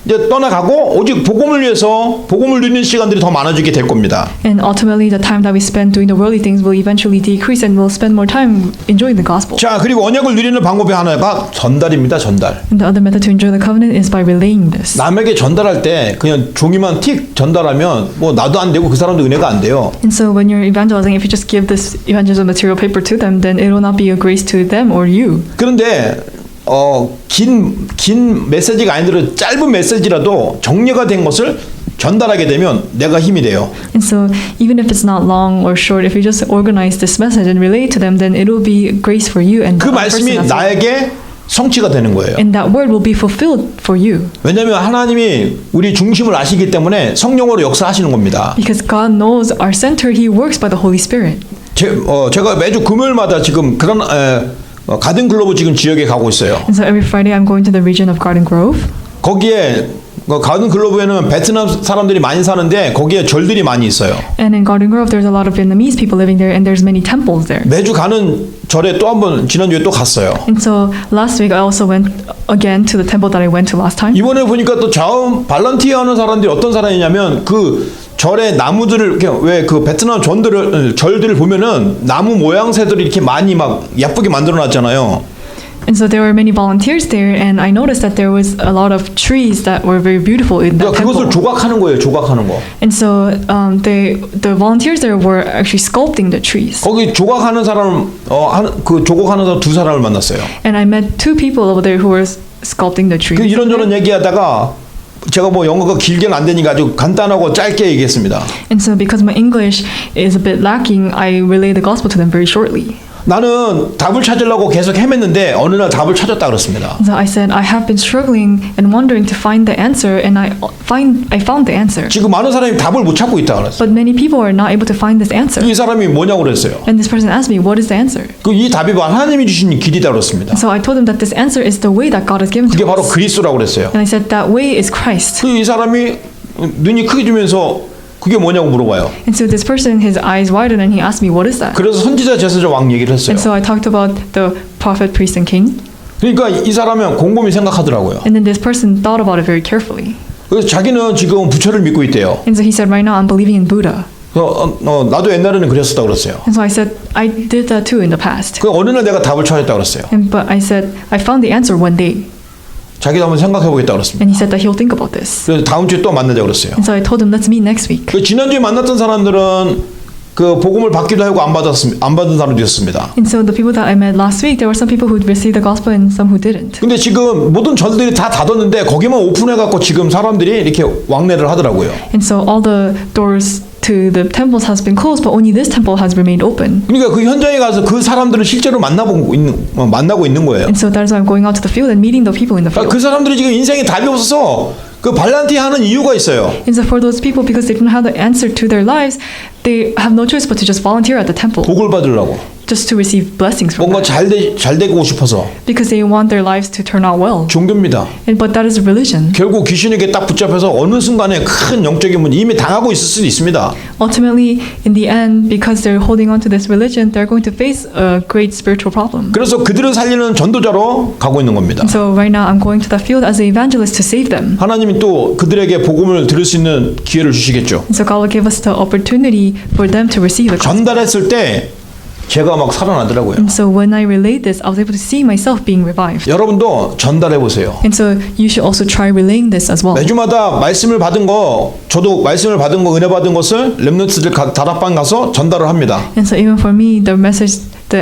이제 떠나가고 오직 복음을 위해서 복음을 누리는 시간들이 더 많아지게 될 겁니다. And ultimately, the time that we spend doing the worldly things will eventually decrease, and we'll spend more time enjoying the gospel. 자, 그리고 언약을 누리는 방법의 하나가 전달입니다. 전달. And the other method to enjoy the covenant is by relaying this. 남에게 전달할 때 그냥 종이만 틱 전달하면 뭐 나도 안 되고 그 사람도 은혜가 안 돼요. And so when you're evangelizing, if you just give this evangelism material paper to them, then it will not be a grace to them or you. 그런데 긴 메시지가 아니더라도 짧은 메시지라도 정리가 된 것을 전달하게 되면 내가 힘이 돼요. And so even if it's not long or short, if you just organize this message and relay it to them, then it will be grace for you and 그 the other person 말씀이 as well. 나에게 성취가 되는 거예요. And that word will be fulfilled for you. 왜냐하면 하나님이 우리 중심을 아시기 때문에 성령으로 역사하시는 겁니다. Because God knows our center, He works by the Holy Spirit. 제가 매주 금요일마다 지금 그런 가든 글로브 지금 지역에 가고 있어요. And so every Friday I'm going to the region of Garden Grove. 거기에 가든 글로브에는 베트남 사람들이 많이 사는데 거기에 절들이 많이 있어요. And in Garden Grove there's a lot of Vietnamese people living there, and there's many temples there. 매주 가는 절에 또 한번 지난주에 또 갔어요. And so last week I also went again to the temple that I went to last time. 이번에 보니까 또 자음 발런티어 하는 사람들이 어떤 사람이냐면 그 절의 나무들을 왜 그 베트남 절들을 보면은 나무 모양새들이 이렇게 많이 막 예쁘게 만들어 놨잖아요. And so there were many volunteers there, and I noticed that there was a lot of trees that were very beautiful in that 그러니까 temple. 그것을 조각하는 거예요. 조각하는 거. And so the volunteers there were actually sculpting the trees. 거기 조각하는 사람 그 조각하는 사람 두 사람을 만났어요. And I met two people over there who were sculpting the trees. 그 이런저런 얘기하다가 제가 뭐 영어가 길게는 안 되니까 아주 간단하고 짧게 얘기했습니다. And so because my English is a bit lacking, I relayed the gospel to them very shortly. 나는 답을 찾으려고 계속 헤맸는데 어느 날 답을 찾았다 그랬습니다. So I said I have been struggling and wondering to find the answer, and I found the answer. 지금 많은 사람이 답을 못 찾고 있다 그랬어요. But many people are not able to find this answer. 이 사람이 뭐냐고 그랬어요. And this person asked me, what is the answer? 그 이 답이 하나님이 주신 길이다 그랬습니다. So I told them that this answer is the way that God has given 그게 to 바로 us. 그리스도라고 그랬어요. And I said that way is Christ. 그 이 사람이 눈이 크게 주면서 그게 뭐냐고 물어봐요. And so this person, his eyes widened, and he asked me, what is that? 그래서 선지자 제사장 왕 얘기를 했어요. And so I talked about the prophet, priest, and king. 그러니까 이 사람은 곰곰이 생각하더라고요. And then this person thought about it very carefully. 그래서 자기는 지금 부처를 믿고 있대요. And so he said, right now I'm believing in Buddha. 나도 옛날에는 그랬었다 그랬어요. And so I said, I did that too in the past. 그 어느 날 내가 답을 찾았다 그랬어요. But I said, I found the answer one day. 자기도 한번 생각해 보겠다 그랬습니다. And he said that he'll think about this. 그래서 다음 주에 또 만나자 그랬어요. And so I told him, let's meet next week. 그 지난주에 만났던 사람들은 그 복음을 받기도 하고 안 받은 사람도 있었습니다. And so the people that I met last week, there were some people who received the gospel and some who didn't. 근데 지금 모든 절들이 다 닫았는데 거기만 오픈해 갖고 지금 사람들이 이렇게 왕래를 하더라고요. And so all the doors to the temples has been closed, but only this temple has remained open. 그러니까 그 현장에 가서 그 사람들을 실제로 만나고 있는 거예요. And so that's why I'm going out to the field and meeting the people in the 그러니까 field. 그 사람들이 지금 인생에 답이 없어서 그 발란티 하는 이유가 있어요. And so for those people, because they don't have the answer to their lives, they have no choice but to just volunteer at the temple, 복을 받으려고. just to receive blessings from 뭔가 that. 잘 되고 싶어서. Because they want their lives to turn out well. 종교입니다. But that is a religion. 결국 귀신에게 딱 붙잡혀서 어느 순간에 큰 영적인 문제 이미 당하고 있을 수도 있습니다. Ultimately, in the end, because they're holding on to this religion, they're going to face a great spiritual problem. 그래서 그들을 살리는 전도자로 가고 있는 겁니다. And so right now, I'm going to the field as an evangelist to save them. 하나님이 또 그들에게 복음을 들을 수 있는 기회를 주시겠죠. And so God will give us the opportunity for them to receive the gospel. 전달했을 때 제가 막 살아나더라고요. And so when I relayed this, I was able to see myself being revived. 여러분도 전달해 보세요. And so you should also try relaying this as well. 매주마다 말씀을 받은 거, 저도 말씀을 받은 거, 은혜 받은 것을 렘넌트들 다락방 가서 전달을 합니다. And so even for me, the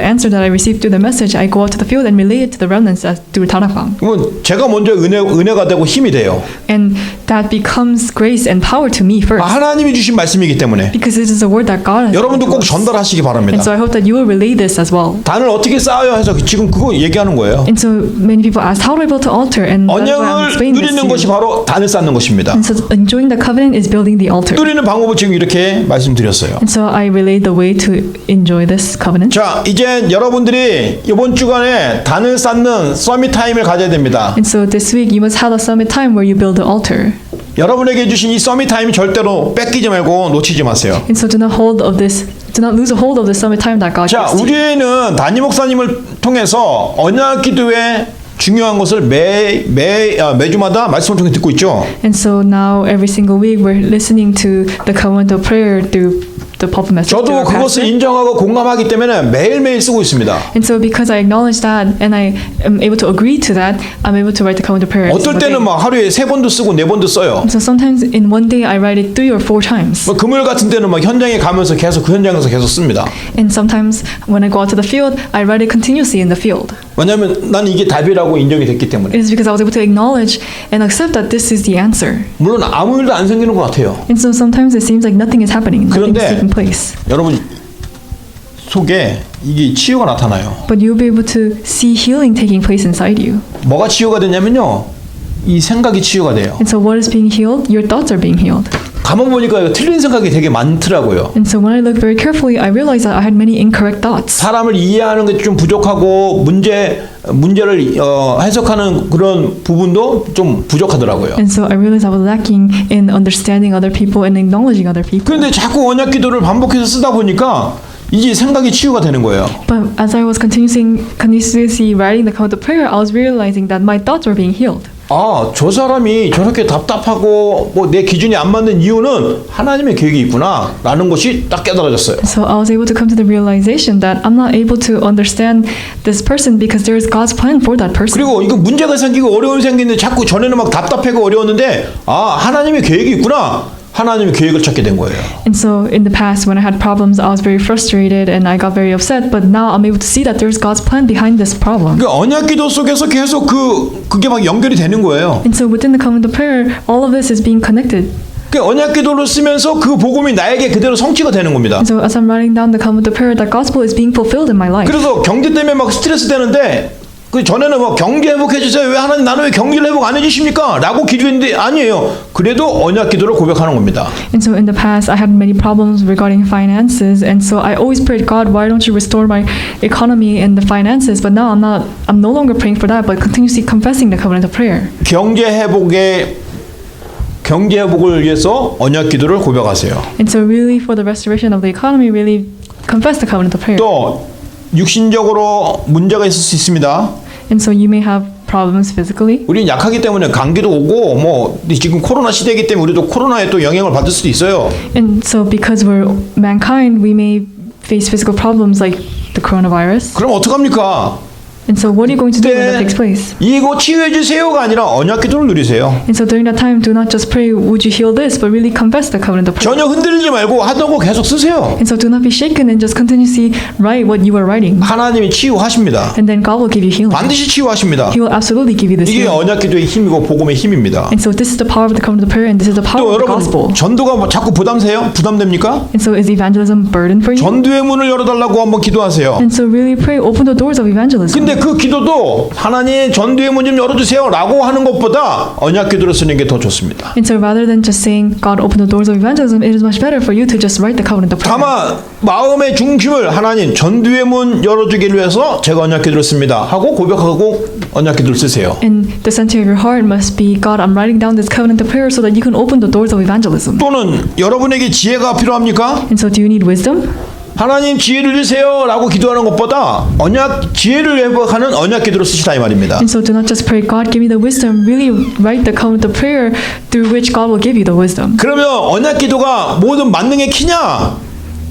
answer that I received through the message, I go out to the field and relay it to the remnants through 다락방. 그러면 제가 먼저 은혜가 되고 힘이 돼요. And that becomes grace and power to me first. 하나님이 주신 말씀이기 때문에 Because this is a word that God has 여러분도 given 꼭 to us. 전달하시기 And 바랍니다. so I hope that you will relay this as well. 단을 어떻게 쌓아요 해서 지금 그거 얘기하는 거예요. And so many people ask, how do I build an altar? And that's why I'm 언약을 explaining this 누리는 to 것이 you. 바로 단을 쌓는 것입니다. And so enjoying the covenant is building the altar. 누리는 방법을 지금 이렇게 말씀드렸어요. And so I relayed the way to enjoy this covenant. 자, 이제 여러분들이 이번 주간에 단을 쌓는 서밋 타임을 가져야 됩니다. And so this week you must have a summit time where you build the altar. 여러분에게 주신 이 서밋 타임 절대로 뺏기지 말고 놓치지 마세요. And so do not lose a hold of the summit time that God 자, gives to you. 우리는 담임 목사님을 통해서 언약 기도의 중요한 것을 매주마다 말씀을 통해 듣고 있죠. And so now every single week we're listening to the covenant of prayer through the pulpit message. 저도 through our 그것을 pastor. 인정하고 공감하기 때문에 매일매일 쓰고 있습니다. And so because I acknowledge that and I am able to agree to that, I'm able to write the covenant of prayer. every 어떨 single 때는 day. 막 하루에 3번도 쓰고 4번도 써요. And so sometimes in one day I write it 3 or 4 times. 뭐 금요일 같은 때는 막 현장에 가면서 계속 그 현장에서 계속 씁니다. And sometimes when I go out to the field, I write it continuously in the field. 왜냐하면 나는 이게 답이라고 인정이 됐기 때문에. It is because I was able to acknowledge and accept that this is the answer. 물론 아무 일도 안 생기는 것 같아요. And so sometimes it seems like nothing is happening, nothing is 그런데 taking place. 여러분 속에 이게 치유가 나타나요. But you'll be able to see healing taking place inside you. 뭐가 치유가 되냐면요. 이 생각이 치유가 돼요. And so what is being healed? Your thoughts are being healed. 가만 보니까 이거 틀린 생각이 되게 많더라고요. And so when I look very carefully, I realized that I had many incorrect thoughts. 사람을 이해하는 게 좀 부족하고 문제를 해석하는 그런 부분도 좀 부족하더라고요. And so I realized I was lacking in understanding other people and acknowledging other people. 그런데 자꾸 언약 기도를 반복해서 쓰다 보니까 이제 생각이 치유가 되는 거예요. But as I was continuously writing the covenant of prayer, I was realizing that my thoughts were being healed. 아, 저 사람이 저렇게 답답하고 뭐 내 기준이 안 맞는 이유는 하나님의 계획이 있구나 라는 것이 딱 깨달아졌어요. So I was able to come to the realization that I'm not able to understand this person because there is God's plan for that person. 그리고 이거 문제가 생기고 어려움이 생기는데 자꾸 전에는 막 답답하고 어려웠는데 아, 하나님의 계획이 있구나. 하나님의 계획을 찾게 된 거예요. And so in the past when I had problems, I was very frustrated and I got very upset, but now I'm able to see that there's God's plan behind this problem. 그 언약 기도 속에서 계속 그게 막 연결이 되는 거예요. And so within the covenant of prayer, all of this is being connected. 그 언약 기도를 쓰면서 그 복음이 나에게 그대로 성취가 되는 겁니다. And so as I'm writing down the covenant of prayer, that gospel is being fulfilled in my life. 그래서 경제 때문에 막 스트레스 되는데 그 전에는 뭐 경제 회복해 주세요. 왜 하나님 나는 왜 경제를 회복 안 해주십니까? 라고 기도했는데 아니에요. 그래도 언약 기도를 고백하는 겁니다. And so in the past, I had many problems regarding finances, and so I always prayed, God, why don't you restore my economy and the finances? But now I'm no longer praying for that, but continuously confessing the covenant of prayer. 경제 회복을 위해서 언약 기도를 고백하세요. And so really for the restoration of the economy, really confess the covenant of prayer. 또 육신적으로 문제가 있을 수 있습니다. And so you may have problems physically. 우리는 약하기 때문에 감기도 오고 뭐 지금 코로나 시대이기 때문에 우리도 코로나에 또 영향을 받을 수도 있어요. And so because we're mankind, we may face physical problems like the coronavirus. 그럼 어떡합니까? And so what are you going to do when that 네, takes place? 이거 치유해 주세요가 아니라 언약 기도를 누리세요. And so during that time, do not just pray, would you heal this, but really confess the covenant of prayer. 전혀 흔들리지 말고 하던 거 계속 쓰세요. And so do not be shaken and just continuously write what you are writing. 하나님이 치유하십니다. And then God will give you healing. 반드시 치유하십니다. He will absolutely give you this 이게 healing. 언약 기도의 힘이고 복음의 힘입니다. And so this is the power of the covenant of prayer, and this is the power 또 of the 여러분 gospel. 전도가 뭐 자꾸 부담됩니까? And so is evangelism burden for you? 전도의 문을 열어달라고 한번 기도하세요. And so really pray, open the doors of evangelism. 근데 그 기도도 하나님 전도의 문 좀 열어주세요 라고 하는 것보다 언약 기도를 쓰는 게 더 좋습니다. And so rather than just saying, God, open the doors of evangelism, it is much better for you to just write the covenant of prayer. 다만 마음의 중심을 하나님 전도의 문 열어주기를 위해서 제가 언약 기도를 씁니다 하고 고백하고 언약 기도를 쓰세요. And the center of your heart must be, God, I'm writing down this covenant of prayer so that you can open the doors of evangelism. 또는 여러분에게 지혜가 필요합니까? And so do you need wisdom? 하나님 지혜를 주세요 라고 기도하는 것보다 지혜를 회복하는 언약 기도를 쓰시다 이 말입니다. And so do not just pray, God, give me the wisdom. Really write the covenant of prayer through which God will give you the wisdom. 그러면 언약 기도가 모든 만능의 키냐?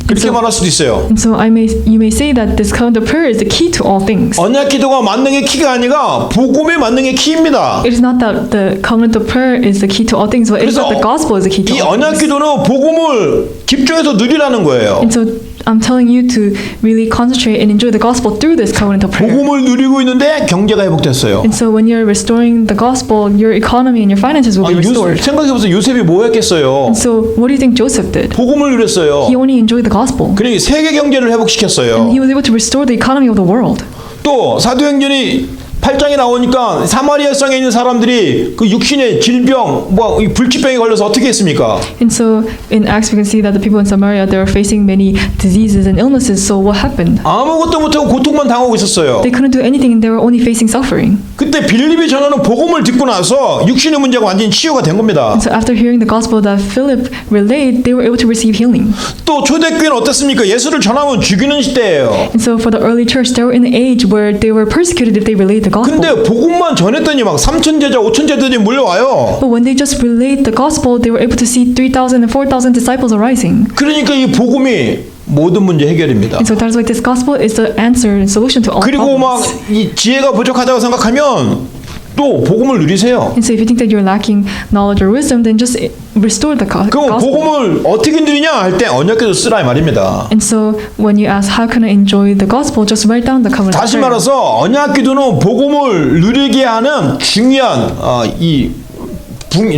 그렇게 말할 수도 있어요. And so you may say that this covenant of prayer is the key to all things. 언약 기도가 만능의 키가 아니라 복음의 만능의 키입니다. It is not that the covenant of prayer is the key to all things, but it is 그래서 that the gospel is the key to 이 all 언약 things. 기도는 복음을 집중해서 누리라는 거예요. And so I'm telling you to really concentrate and enjoy the gospel through this covenant of prayer. 복음을 누리고 있는데 경제가 회복됐어요. And so when you're restoring the gospel, your economy and your finances will be restored. 생각해보세요. 요셉이 뭐 했겠어요? And so what do you think Joseph did? 복음을 누렸어요. He only enjoyed the gospel. 그러니 세계 경제를 회복시켰어요. And he was able to restore the economy of the world. 또 사도행전이 8장에 나오니까 사마리아 성에 있는 사람들이 그 육신의 질병, 뭐 불치병에 걸려서 어떻게 했습니까? And so in Acts we can see that the people in Samaria, they were facing many diseases and illnesses. So what happened? 아무것도 못하고 고통만 당하고 있었어요. They couldn't do anything and they were only facing suffering. 그때 빌립이 전하는 복음을 듣고 나서 육신의 문제가 완전히 치유가 된 겁니다. And so after hearing the gospel that Philip relayed, they were able to receive healing. 또 초대교회는 어땠습니까? 예수를 전하면 죽이는 시대예요. And so for the early church, they were in an age where they were persecuted if they relayed the gospel. 근데 복음만 전했더니 막 3천 제자, 5천 제자들이 몰려와요. But when they just relayed the gospel, they were able to see 3,000 and 4,000 disciples arising. 그러니까 이 복음이 모든 문제 해결입니다. And so that is why this gospel is the answer and solution to all 그리고 막 problems. 이 지혜가 부족하다고 생각하면 또 복음을 누리세요. And so if you think that you're lacking knowledge or wisdom, then just restore the 그럼 gospel. 복음을 어떻게 누리냐 할 때 언약궤도 쓰라 이 말입니다. And so when you ask how can I enjoy the gospel, just write down the covenant. 다시 말해서 언약궤도는 복음을 누리게 하는 중요한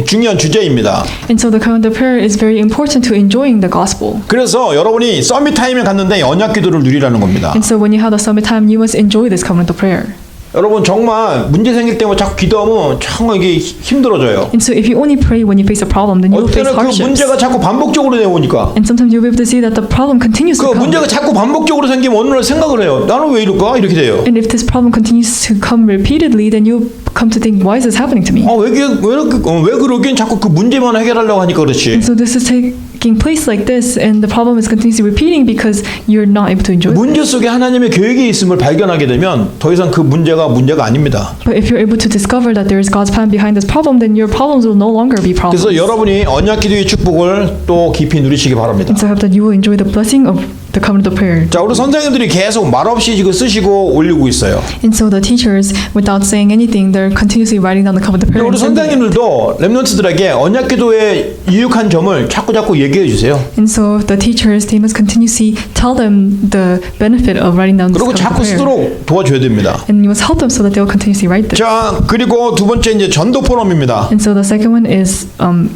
중요한 주제입니다. And so the covenant of prayer is very important to enjoying the gospel. 그래서 여러분이 서밋 타임에 갔는데 언약궤도를 누리라는 겁니다. And so when you have the summit time, you must enjoy this covenant of prayer. 여러분 정말 문제 생길 때마다 자꾸 기도하면 정말 이게 힘들어져요. And so if you only pray when you face a problem, then you will face 어때는 그 hardships. 문제가 자꾸 반복적으로 내오니까 And sometimes you'll be able to see that the problem continues 그 to come. 문제가 자꾸 반복적으로 생기면 어느 날 생각을 해요. 나는 왜 이럴까? 이렇게 돼요. And if this problem continues to come repeatedly, then you'll come to think, why is this happening to me? 왜 그러긴 자꾸 그 문제만 해결하려고 하니까 그렇지. And so this is taking place like this, and the problem is continuously repeating because you're not able to enjoy it. 문제 속에 하나님의 계획이 있음을 발견하게 되면 더 이상 그 문제가 아닙니다. But if you're able to discover that there is God's plan behind this problem, then your problems will no longer be problems. 그래서 여러분이 언약기도의 축복을 또 깊이 누리시기 바랍니다. And so I hope that you will enjoy the blessing of the covenant of prayer. 자, 우리 선생님들이 계속 말없이 이거 쓰시고 올리고 있어요. And so the teachers, without saying anything, they're continuously writing down the covenant of prayer. 우리 and sending it. 선생님들도 렘넌트들에게 언약기도의 유익한 점을 자꾸 얘기해 주세요. And so the teachers, they must continuously tell them the benefit of writing down this 그리고 covenant 자꾸 of prayer. 쓰도록 도와줘야 됩니다. And you must help them so that they will continuously write this. 자, 그리고 두 번째 이제 전도 포럼입니다. And so the second one is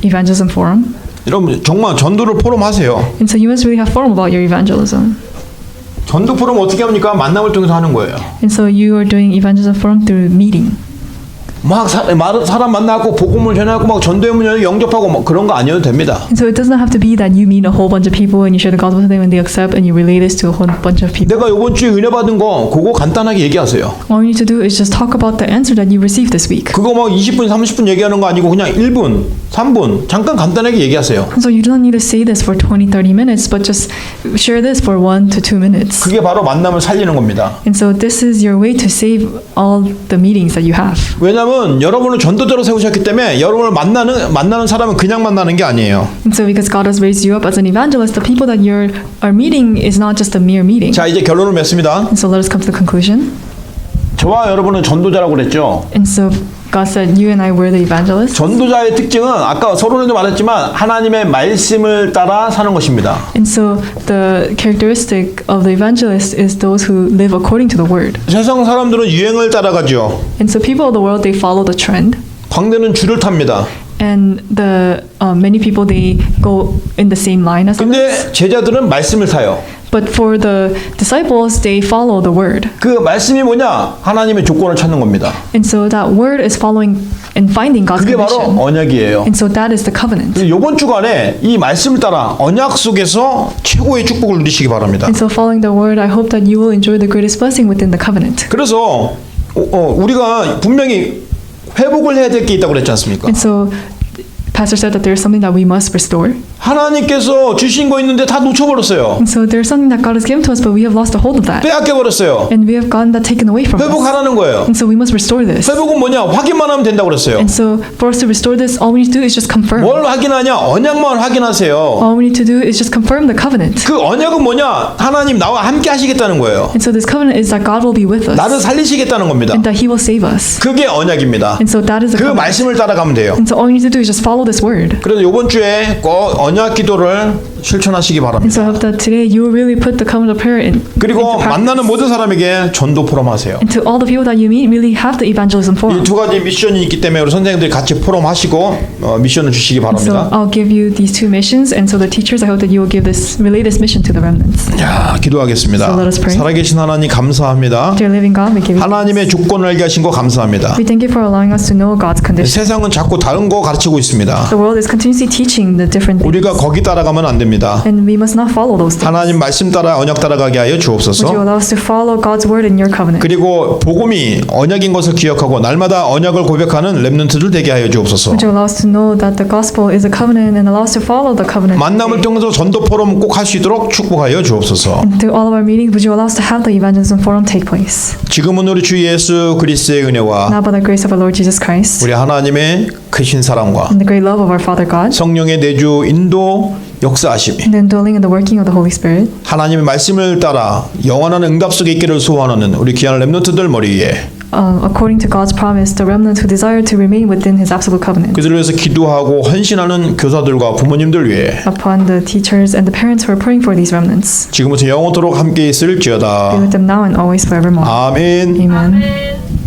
evangelism forum. 여러분 정말 전도를 포럼하세요. And so you must really have forum about your evangelism. 전도 포럼 어떻게 합니까? 만남을 통해서 하는 거예요. And so you are doing evangelism forum through meeting. 막 사람 만나고 복음을 전하고 막 전도회문 영접하고 막 그런 거 아니어도 됩니다. And so it doesn't have to be that you meet a whole bunch of people and you share the gospel with them and they accept and you relay this to a whole bunch of people. 내가 이번 주에 은혜 받은 거 그거 간단하게 얘기하세요. All you need to do is just talk about the answer that you received this week. 그거 막 20분 30분 얘기하는 거 아니고 그냥 1분 3분 잠깐 간단하게 얘기하세요. And so you don't need to say this for 20-30 minutes, but just share this for 1 to 2 minutes. 그게 바로 만남을 살리는 겁니다. And so this is your way to save all the meetings that you have. 왜냐하면 여러분을 전도자로 세우셨기 때문에 여러분을 만나는 사람은 그냥 만나는 게 아니에요. And so because God has raised you up as an evangelist, the people that you are meeting is not just a mere meeting. 자 이제 결론을 맺습니다. And so let us come to the conclusion. 저와 여러분은 전도자라고 그랬죠. And so God said, you and I were the evangelists. 전도자의 특징은 아까 서론에도 말했지만 하나님의 말씀을 따라 사는 것입니다. And so the characteristic of the evangelist is those who live according to the word. 세상 사람들은 유행을 따라가죠. And so people of the world, they follow the trend. 광대는 줄을 탑니다. And the many people, they go in the same line as others. 근데 제자들은 말씀을 타요. But for the disciples, they follow the word. 그 말씀이 뭐냐? 하나님의 조건을 찾는 겁니다. And so that word is following and finding God's 그게 바로 condition. 언약이에요. And so that is the covenant. 이번 주간에 이 말씀을 따라 언약 속에서 최고의 축복을 누리시기 바랍니다. And so following the word, I hope that you will enjoy the greatest blessing within the covenant. 그래서 우리가 분명히 회복을 해야 될 게 있다고 그랬지 않습니까? And so Pastor said that there's something that we must restore. 하나님께서 주신 거 있는데 다 놓쳐버렸어요. And so there's something that God has given to us, but we have lost a hold of that. 빼앗겨버렸어요. And we have gotten that taken away from us. 회복하라는 거예요. And so we must restore this. 회복은 뭐냐? 확인만 하면 된다고 그랬어요. And so for us to restore this, all we need to do is just confirm. 뭘 확인하냐? 언약만 확인하세요. All we need to do is just confirm the covenant. 그 언약은 뭐냐? 하나님 나와 함께 하시겠다는 거예요. And so this covenant is that God will be with us. 나를 살리시겠다는 겁니다. And that He will save us. 그게 언약입니다. And so that is the 그 covenant. 말씀을 따라가면 돼요. And so all you need to do is just follow this word. 그래서 이번 주에 꼭 언약 기도를 실천하시기 And 바랍니다. so I hope that today you will really put the covenant of prayer 그리고 into practice. 만나는 모든 사람에게 전도 포럼하세요. And to all the people that you meet, really have the evangelism 이 forum. 두 가지 미션이 있기 때문에 우리 선생님들이 같이 포럼하시고 미션을 주시기 So 바랍니다. I'll give you these two missions, and so the teachers, I hope that you will relay this mission to the remnants. 야, 기도하겠습니다. So let us pray. 살아계신 하나님 감사합니다. Dear living God, we give you 하나님의 조건을 알게 하신 거 감사합니다. we thank you for allowing us to know God's condition. 세상은 자꾸 다른 거 가르치고 있습니다. The world is continuously teaching the different things, 우리가 거기 따라가면 안 됩니다. and we must not follow those things. 하나님 말씀 따라 언약 따라가게 하여 Would you 주옵소서. allow us to follow God's word in your covenant? 그리고 복음이 언약인 것을 기억하고 날마다 언약을 고백하는 렘넌트들 되게 하여 주옵소서. Would you allow us to know that the gospel is a covenant and allow us to follow the covenant? 만남을 통해서 전도 포럼 꼭 할 수 있도록 축복하여 주옵소서. And through all of our meetings, would you allow us to have the evangelism forum take place? 지금은 우리 주 예수 그리스도의 은혜와 Now by the grace of our Lord Jesus Christ 우리 하나님의 크신 사랑과 and the great love of our Father God 성령의 내주 인도 역사하심이 and the indwelling and the working of the Holy Spirit 하나님의 말씀을 따라 영원한 응답 속에 있기를 소원하는 우리 귀한 렘넌트들 머리 위에 according to God's promise, the remnants who desire to remain within His absolute covenant, 그들을 위해서 기도하고 헌신하는 교사들과 부모님들 위해 upon the teachers and the parents who are praying for these remnants, 지금부터 영원토록 함께 be 있을지어다. with them now and always forevermore. 아멘. Amen.